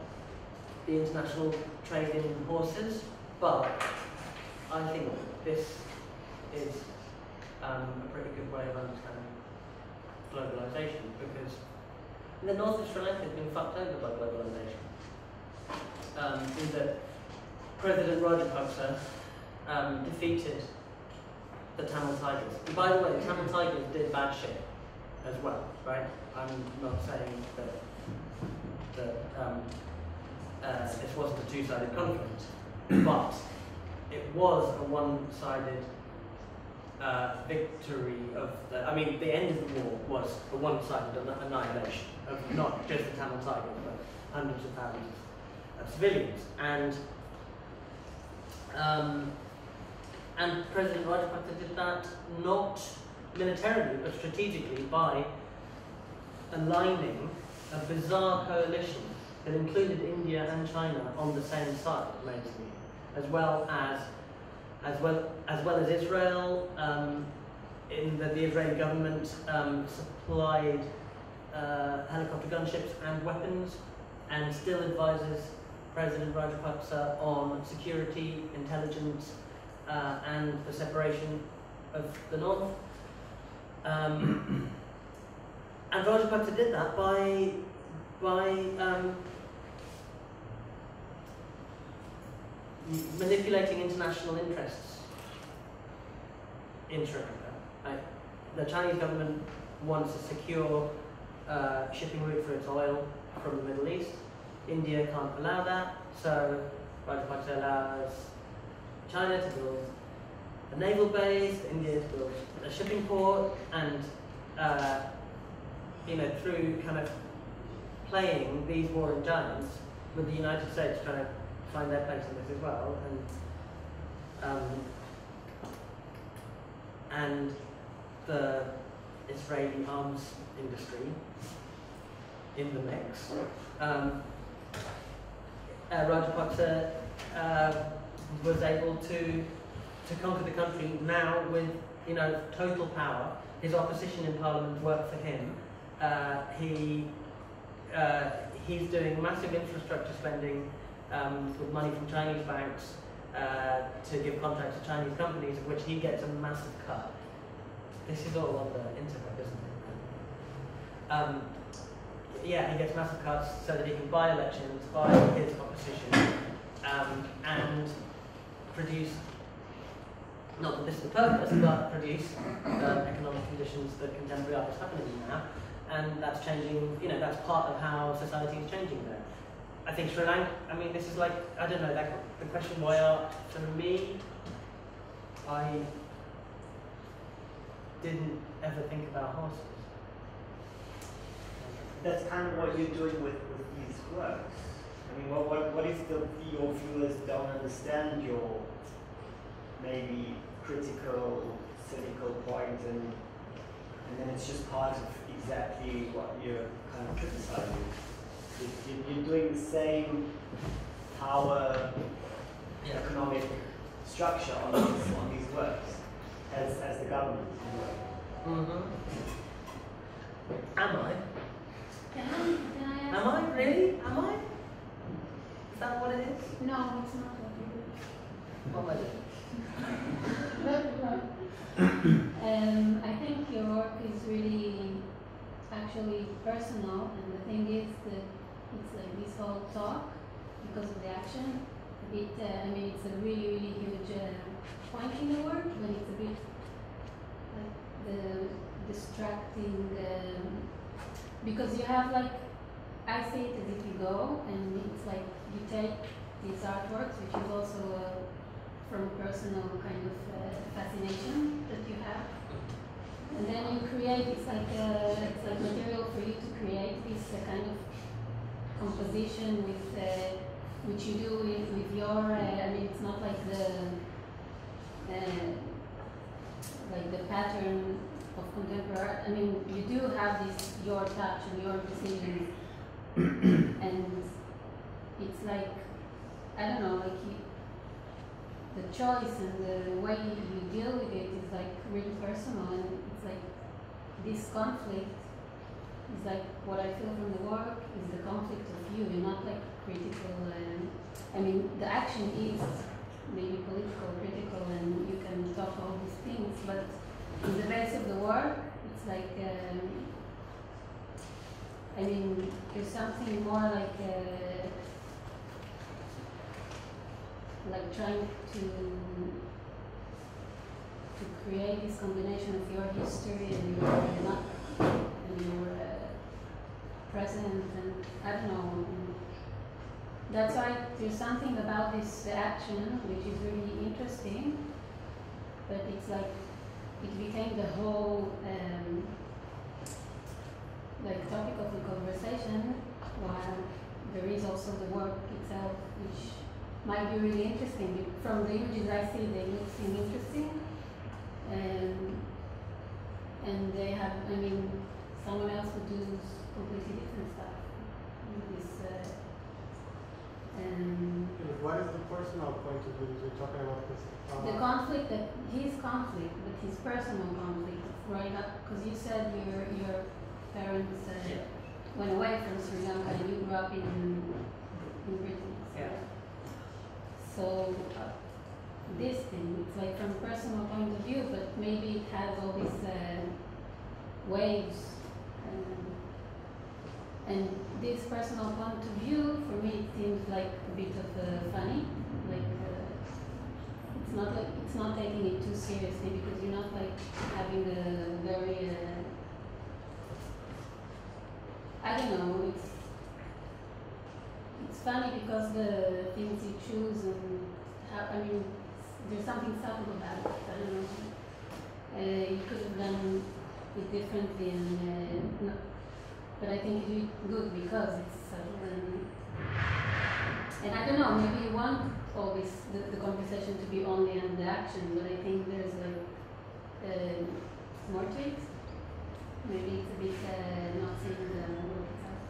the international trade in horses, but I think this is a pretty good way of understanding globalization, because the north of Sri Lanka has been fucked over by globalization. In that President Rajapaksa defeated the Tamil Tigers. And by the way, the Tamil Tigers did bad shit as well, right? I'm not saying that this wasn't a two-sided conflict, but it was a one-sided victory of the. I mean, the end of the war was a one-sided annihilation of not just the Tamil Tigers, but hundreds of thousands of civilians. And President Rajapaksa did that not militarily, but strategically, by aligning a bizarre coalition that included India and China on the same side, mostly, as well as Israel. In that the Israeli government supplied helicopter gunships and weapons, and still advises President Rajapaksa on security, intelligence, and the separation of the north. And Rajapaksa did that by manipulating international interests in Sri Lanka. The Chinese government wants a secure shipping route for its oil from the Middle East. India can't allow that, so Rajapaksa allows China to build a naval base, India to build a shipping port, and through kind of playing these warring giants with the United States trying to find their place in this as well, and the Israeli arms industry in the mix. Rajapaksa was able to conquer the country now with total power. His opposition in parliament worked for him. He's doing massive infrastructure spending with money from Chinese banks to give contracts to Chinese companies, of which he gets a massive cut. This is all on the internet, isn't it? Yeah, he gets massive cuts so that he can buy elections, buy his opposition, and produce, not that this is the purpose, but produce economic conditions that contemporary art is happening in now. And that's changing, that's part of how society is changing there. I think Sri Lanka, this is like, I don't know, the question why art, for me, I didn't ever think about horses. That's kind of what you're doing with these works. What if your viewers don't understand your maybe critical, cynical point, and then it's just part of exactly what you're kind of criticizing? You're doing the same power, economic structure on these works as the government. Am I? Can I ask? Am I? Really? Am I? Is that what it is? No, it's not what you do. What am I doing? I think your work is really actually personal, and the thing is that it's like this whole talk, because of the action, a bit, it's a really, really huge point in the work, but it's a bit like the distracting, because you have like, I see it as if you go, and it's like you take these artworks, which is also from personal kind of fascination that you have, and then you create. It's like material for you to create this kind of composition with which you do with your. It's not like the pattern of contemporary art. You do have this your touch and your decisions, and it's like, I don't know, like the choice and the way you deal with it is like really personal, and it's like this conflict is like what I feel from the work is the conflict of you. You're not like critical. The action is maybe political, critical, and you can talk all these things, but in the base of the work, it's like there's something more like trying to create this combination of your history and your present, and I don't know. That's why there's something about this action which is really interesting, but it's like it became the whole topic of the conversation, while there is also the work itself, which might be really interesting. From the images I see, they look seem interesting, and they have. Someone else would do completely different stuff. What is the personal point of view you're talking about? The conflict, his conflict, but his personal conflict, right up, because you said your parents went away from Sri Lanka and you grew up in Britain. So this thing, it's like from a personal point of view, but maybe waves. And this personal point of view, for me, it seems like a bit of funny. Like it's not taking it too seriously, because you're not like having a very I don't know. It's funny because the things you choose and how, I mean, there's something subtle about it. I don't know. You could have done it differently, and no, but I think you do it good because it's subtle. And I don't know. Maybe you want always the conversation to be only on the action, but I think there's like more to it. Maybe it's a bit not seeing the work itself.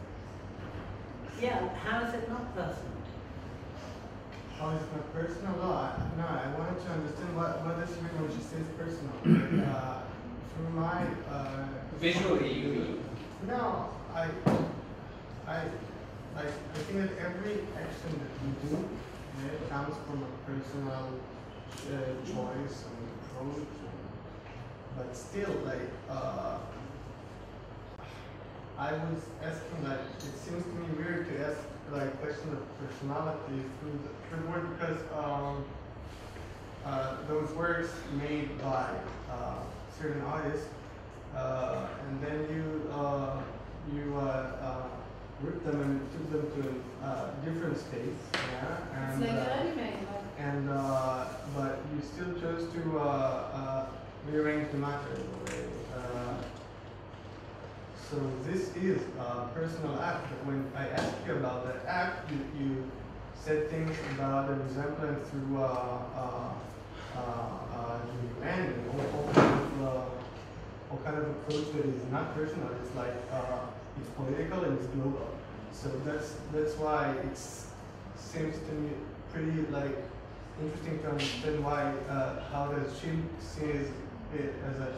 Yeah, how is it not personal? How is it not personal? No, I wanted to understand what does she mean when she says personal. From my Visually, you mean? No, I think that every action that we do comes from a personal choice and approach. But still, like, I was asking, like, it seems to me weird to ask, like, question of personality through the word, because those works made by certain artists, and then you ripped them and took them to different states, yeah, and it's like ready-made. and but you still chose to rearrange the matter in a way. So this is a personal act, but when I asked you about that act, you said things about the resemblance through the UN and all kind of approach that is not personal. It's like it's political and it's global. So that's why it seems to me pretty like interesting to understand why how does she sees it as a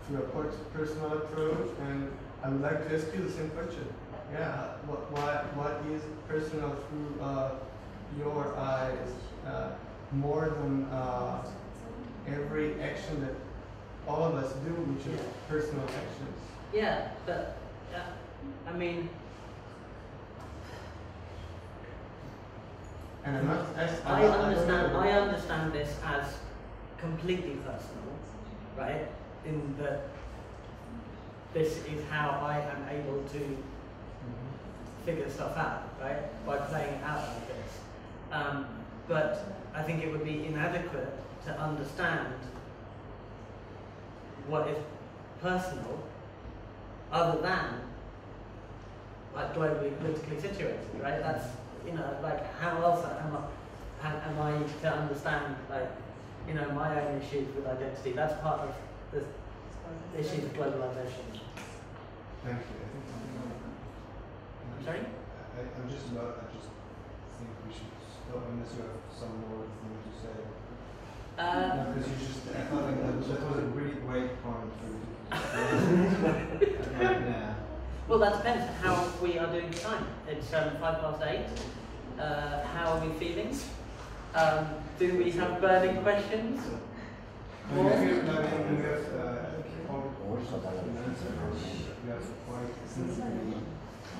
through a personal approach, and I would like to ask you the same question. Yeah, what is personal through your eyes more than every action that all of us do, which is personal actions? Yeah, but I mean, and I'm not asking. I understand this as completely personal, right? In that this is how I am able to figure stuff out, right? By playing it out like this. But I think it would be inadequate to understand what is personal other than like globally politically situated, right? That's, you know, like how else am I to understand, like, you know, my own issues with identity? That's part of the issues of globalization. Thank you. I think I'm sorry? I just think we should stop unless you have some more things to say. No, because I thought like that was a really great point for you. Well, that depends how we are doing time. It's 8:05. How are we feeling? Do we have burning questions? We have we have quite extensively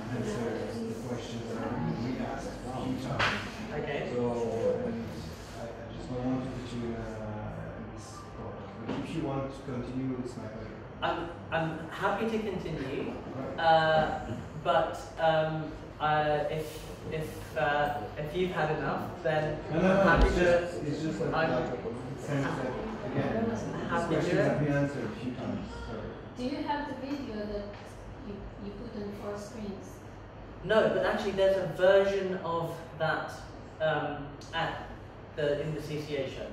answered the questions that we asked a few times. Okay. So I just don't want to put you in this spot. But if you want to continue, it's my pleasure. I'm happy to continue, but if you've had enough, then No, I'm happy it's just like sense that again, these questions have been answered a few times. Do you have the video that you put on 4 screens? No, but actually there's a version of that in the CCA show.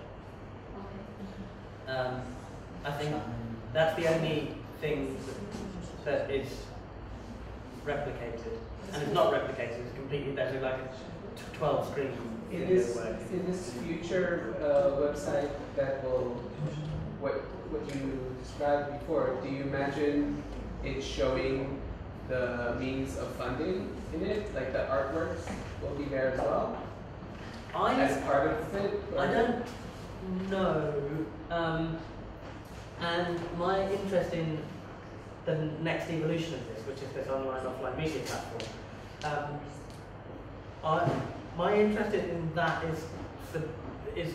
Okay. I think that's the only thing that is replicated, and it's not replicated. It's completely there's like a 12 screen. In this future website that will what you described before, do you imagine it showing the means of funding in it, like the artworks will be there as well as part of it? Or? I don't know. And my interest in the next evolution of this, which is this online-offline media platform. My interest in that is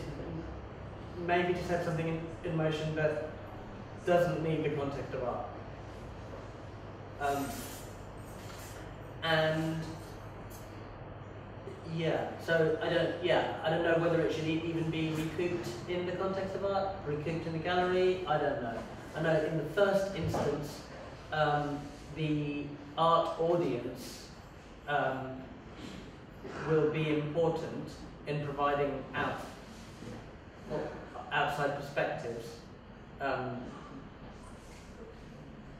maybe to set something in motion that doesn't need the context of art. And yeah, so I don't know whether it should even be recouped in the context of art, recouped in the gallery. I don't know. I know in the first instance, the art audience will be important in providing outside perspectives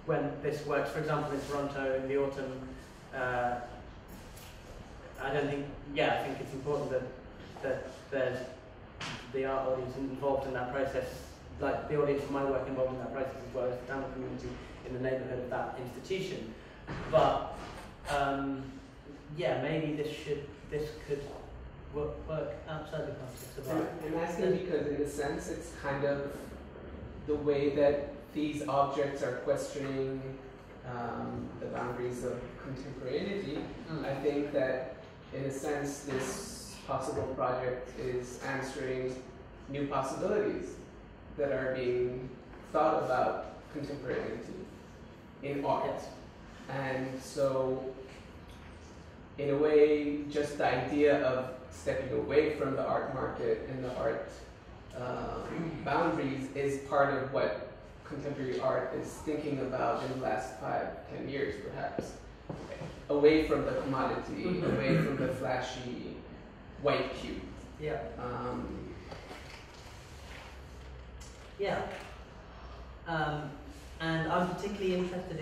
when this works. For example, in Toronto in the autumn, I think it's important that there's the art audience involved in that process, like the audience of my work involved in that process, as well as the Tamil community in the neighbourhood of that institution. But maybe this could work outside the context of art. I'm asking because, in a sense, it's kind of the way that these objects are questioning the boundaries of contemporaneity. I think that, in a sense, this possible project is answering new possibilities that are being thought about contemporaneity in art. And so, in a way, just the idea of stepping away from the art market and the art boundaries is part of what contemporary art is thinking about in the last 5-10 years, perhaps. Away from the commodity, away from the flashy white cube. Yeah. And I'm particularly interested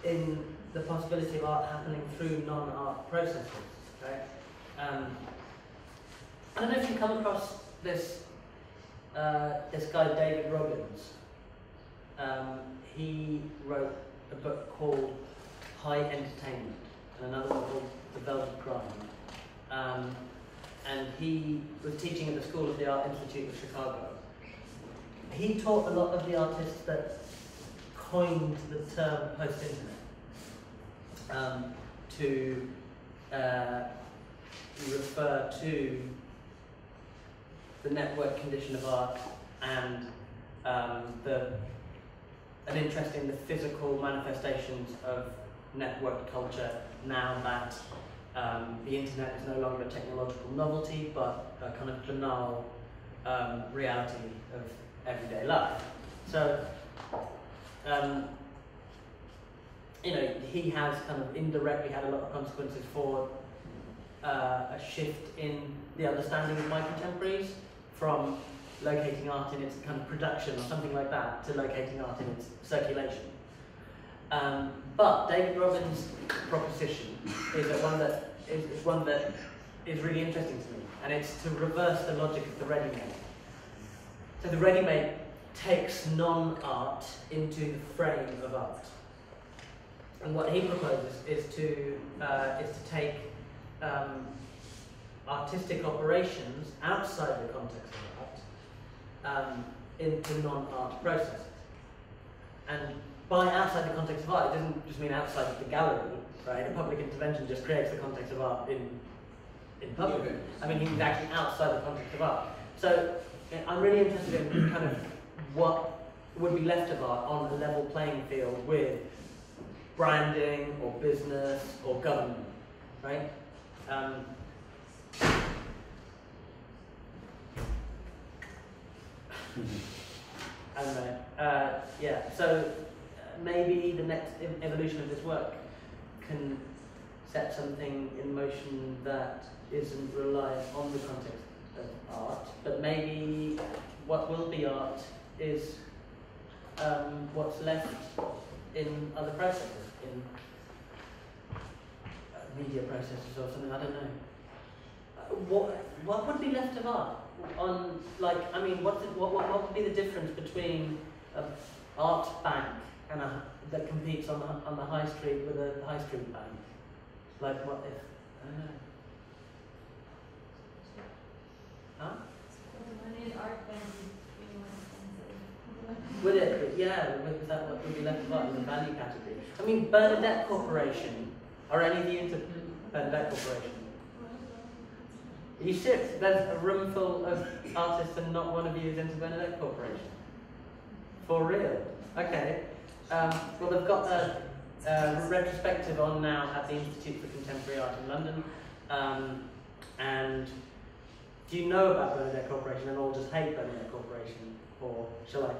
in the possibility of art happening through non-art processes. Right? I don't know if you come across this guy David Robbins. He wrote a book called High Entertainment and another one called The Velvet Crime. And he was teaching at the School of the Art Institute of Chicago. He taught a lot of the artists that coined the term post-internet to refer to the network condition of art and an interest in the physical manifestations of network culture now that the internet is no longer a technological novelty but a kind of banal reality of everyday life. So, he has kind of indirectly had a lot of consequences for a shift in the understanding of my contemporaries from locating art in its kind of production or something like that to locating art in its circulation. But David Robbins' proposition is one that is really interesting to me, and it's to reverse the logic of the ready-made. So the ready-made takes non-art into the frame of art, and what he proposes is to take artistic operations outside the context of art into non-art processes. And by outside the context of art, it doesn't just mean outside of the gallery, right? A public intervention just creates the context of art in public. I mean, he's actually outside the context of art. So I'm really interested in kind of what would be left of art on a level playing field with branding or business or government, right? I don't know. So maybe the next evolution of this work can set something in motion that isn't reliant on the context of art, but maybe what will be art is what's left in other processes, in media processes or something. I don't know. What would be left of art? What would be the difference between an art bank and that competes on the high street with a high street bank? Like, what if? I don't know. Huh? Art bank is really expensive. Would it? Yeah, would that what would be left of art in the value category? I mean, Bernadette Corporation. Are any of you into Bernadette Corporation? Are you serious? There's a room full of artists and not one of you is into Bernadette Corporation? For real? Okay. Well, they've got a retrospective on now at the Institute for Contemporary Art in London. And do you know about Bernadette Corporation and all just hate Bernadette Corporation? Or shall I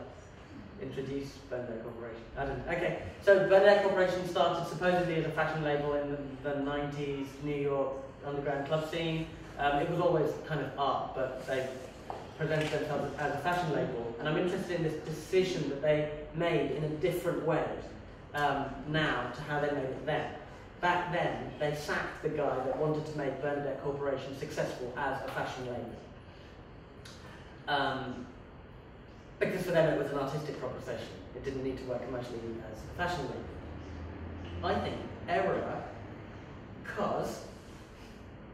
introduce Bernadette Corporation? I don't know. Okay, so Bernadette Corporation started supposedly as a fashion label in the 90s New York underground club scene. It was always kind of art, but they presented themselves as a fashion label. And I'm interested in this decision that they made in a different way now to how they made it then. Back then, they sacked the guy that wanted to make Bernadette Corporation successful as a fashion label. Because for them it was an artistic proposition. It didn't need to work commercially as a fashion label. I think error, because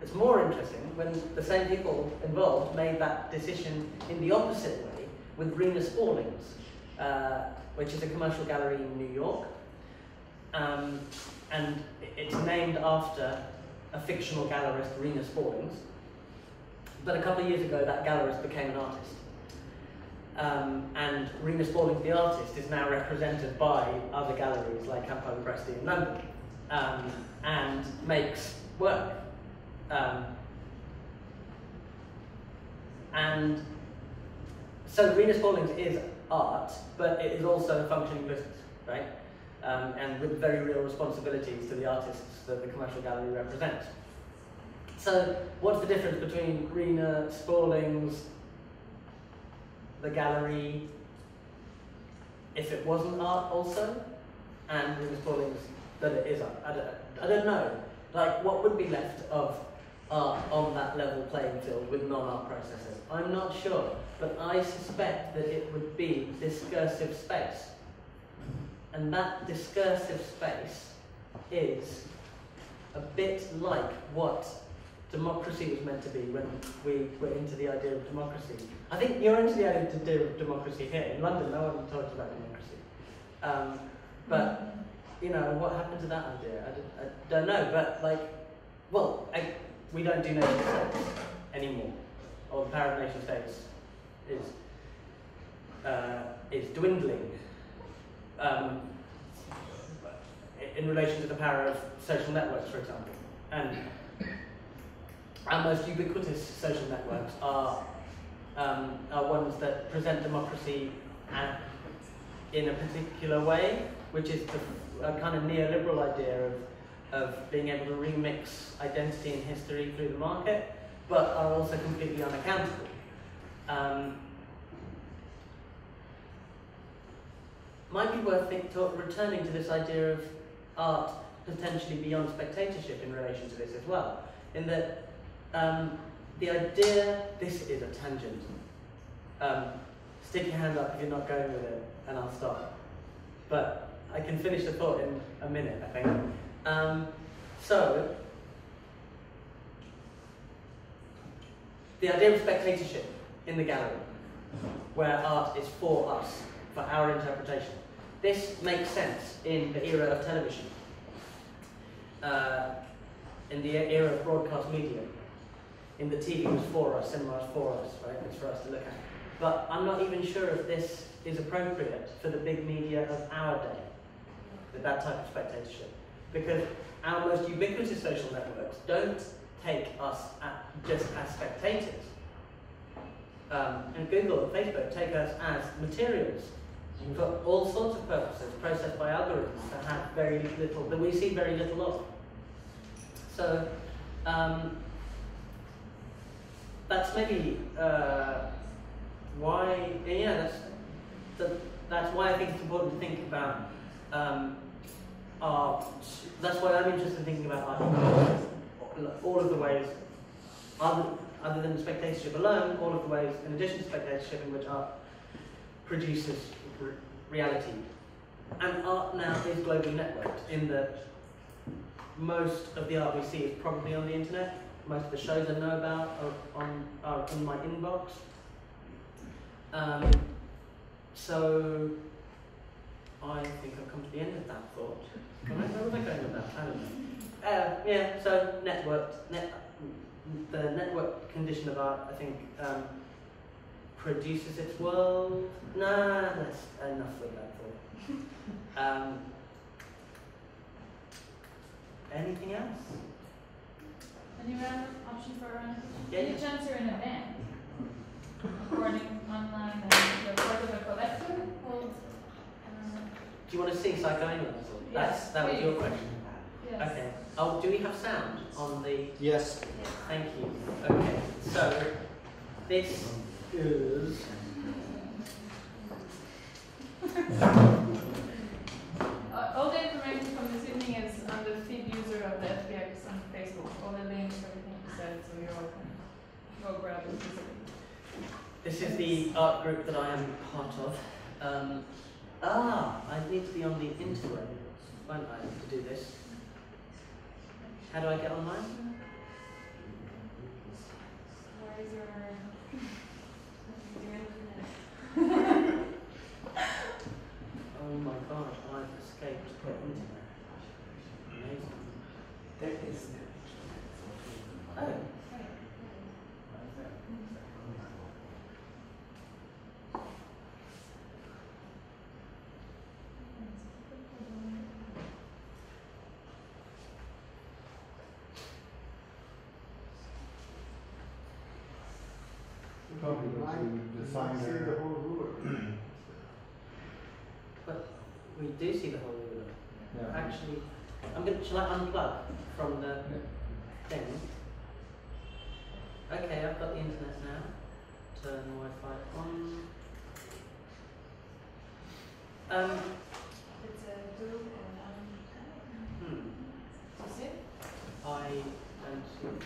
it's more interesting when the same people involved made that decision in the opposite way with Rena Spallings, which is a commercial gallery in New York. And it's named after a fictional gallerist, Rena Spallings. But a couple of years ago, that gallerist became an artist. And Rena Spallings, the artist, is now represented by other galleries like Campo and Presti in London, and makes work. And so Rena Spallings is art, but it is also a functioning business, right? And with very real responsibilities to the artists that the commercial gallery represents. So what's the difference between Rena Spallings, the gallery, if it wasn't art also, and Rena Spallings that it is art? I don't know. Like, what would be left of art on that level playing field with non-art processes? I'm not sure, but I suspect that it would be discursive space. And that discursive space is a bit like what democracy was meant to be when we were into the idea of democracy. I think you're into the idea of democracy here. In London, no one talks about democracy. But, you know, what happened to that idea? I don't know, but like, well, we don't do nation states anymore. Or the power of nation states is dwindling. In relation to the power of social networks, for example. And our most ubiquitous social networks are ones that present democracy in a particular way, which is a kind of neoliberal idea of being able to remix identity and history through the market, but are also completely unaccountable. Might be worth returning to this idea of art potentially beyond spectatorship in relation to this as well, in that the idea, this is a tangent, stick your hand up if you're not going with it and I'll stop, but I can finish the thought in a minute, I think. So, the idea of spectatorship in the gallery, where art is for us, for our interpretation. This makes sense in the era of television, in the era of broadcast media. In the TV was for us, cinema was for us, right? It's for us to look at. But I'm not even sure if this is appropriate for the big media of our day, with that type of spectatorship. Because our most ubiquitous social networks don't take us just as spectators. And Google and Facebook take us as materials for all sorts of purposes, processed by algorithms that have very little, that we see very little of. So that's maybe why, yeah, that's why I think it's important to think about art. That's why I'm interested in thinking about art. All of the ways, other than spectatorship alone, all of the ways, in addition to spectatorship, in which art produces reality. And art now is globally networked, in that most of the art we see is probably on the internet. Most of the shows I know about are in my inbox. So So, I think I've come to the end of that thought. Where was I going with that? I don't know. Yeah, so the network condition of art, I think, produces its world. Nah, that's enough of that thought. Anything else? Any random option for a random question? Yeah, Each answer in a band, recording online, and you're part of a collective. Or, Do you want to sing psychoanalysis? Yes, That was please. your question. Yes. Okay. Oh, do we have sound on the? Yes. Thank you. Okay. So this is. All the information from this evening is on the feed user of the FBX on Facebook. All the links, everything you said, so you all can go grab it easily. This is the art group that I am part of. I need to be on the interweb, won't I, to do this? How do I get online? Where is your Oh my god, I've escaped the internet. Amazing. There is no. Oh. Probably go to define See the whole ruler. But we do see the whole ruler. Yeah. Actually, shall I unplug from the thing? Okay, I've got the internet now. Turn the Wi-Fi on. It's a group or Hmm. You see? I don't see it.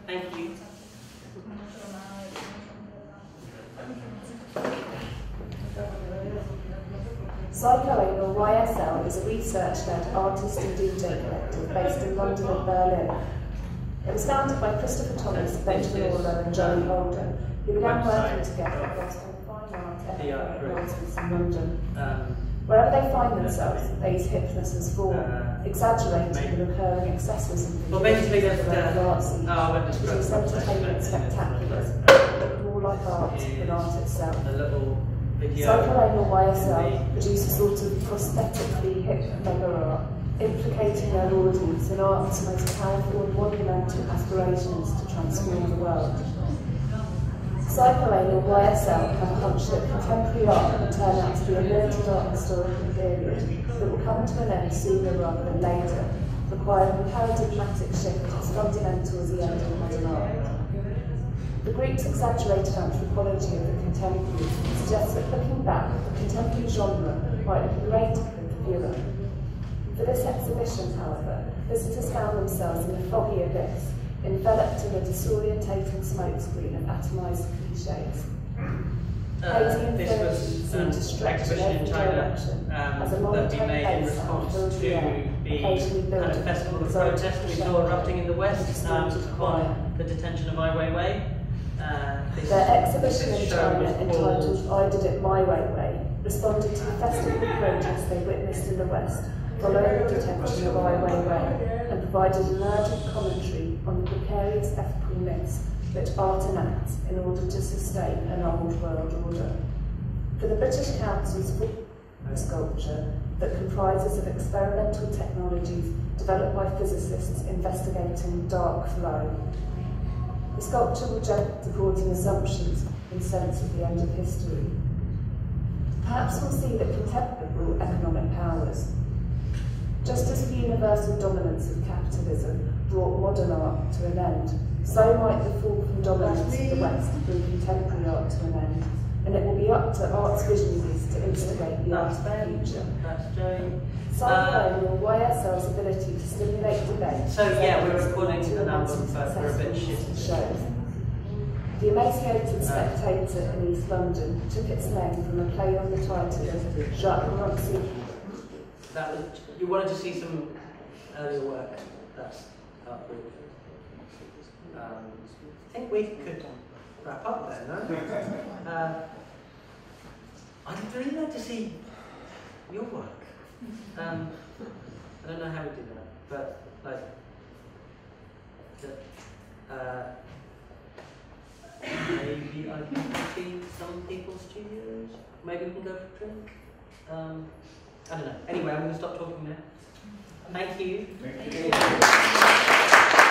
Thank you. Psychoanal YSL is a research-led artist and DJ collective based in London and Berlin. It was founded by Christopher Thomas, Benjamin Orlow and Joey Holden, who began working together whilst on fine art artists in London. Wherever they find themselves, they use hypnosis form, exaggerating the recurring excesses and basically there's art scenes, which is entertainment spectaculars, more like art than art itself. Psychoanal YSL produce a sort of prosthetically hip mega art, implicating their audience in art's most powerful and monumental aspirations to transform the world. Psychoanal YSL have a hunch that contemporary art will turn out to be a limited art historical period that will come to an end sooner rather than later, requiring a paradigmatic shift as fundamental as the end of modern art. The group's exaggerated anthropology of the contemporary suggests that looking back, the contemporary genre might look great to the viewer. For this exhibition, however, visitors found themselves in a foggy abyss, enveloped in a disorientating smokescreen of atomised cliches. Hazy infinity seemed to stretch in every direction as a monotone bass sound filled the air, occasionally building a festival of protest we saw erupting in the West on the detention of Ai Weiwei. Their exhibition in China, entitled I Did It My Way, responded to the festival protests they witnessed in the West following the detention of Ai Weiwei, and provided an urgent commentary on the precarious ethical myths that art enacts in order to sustain an old world order. For the British Council's sculpture that comprises of experimental technologies developed by physicists investigating dark flow. The sculpture will gently supporting assumptions in sense of the end of history. Perhaps we'll see that contemporary economic powers. Just as the universal dominance of capitalism brought modern art to an end, so might the fall from dominance of the West bring contemporary art to an end, and it will be up to arts visionaries to instigate the art of the future. That's Joey. Will YSL's ability to stimulate debate. So yeah, we're recording an album, but we're a bit shit. Shows. The Emaciated Spectator in East London took its name from a play on the title of Jacques Roncy. That was, you wanted to see some earlier work. That's up with. I think we could wrap up there, no? I'd really like to see your work. I don't know how we do that, but like, maybe I can see some people's studios. Maybe we can go for a drink. I don't know. Anyway, I'm going to stop talking now. Thank you. Thank you.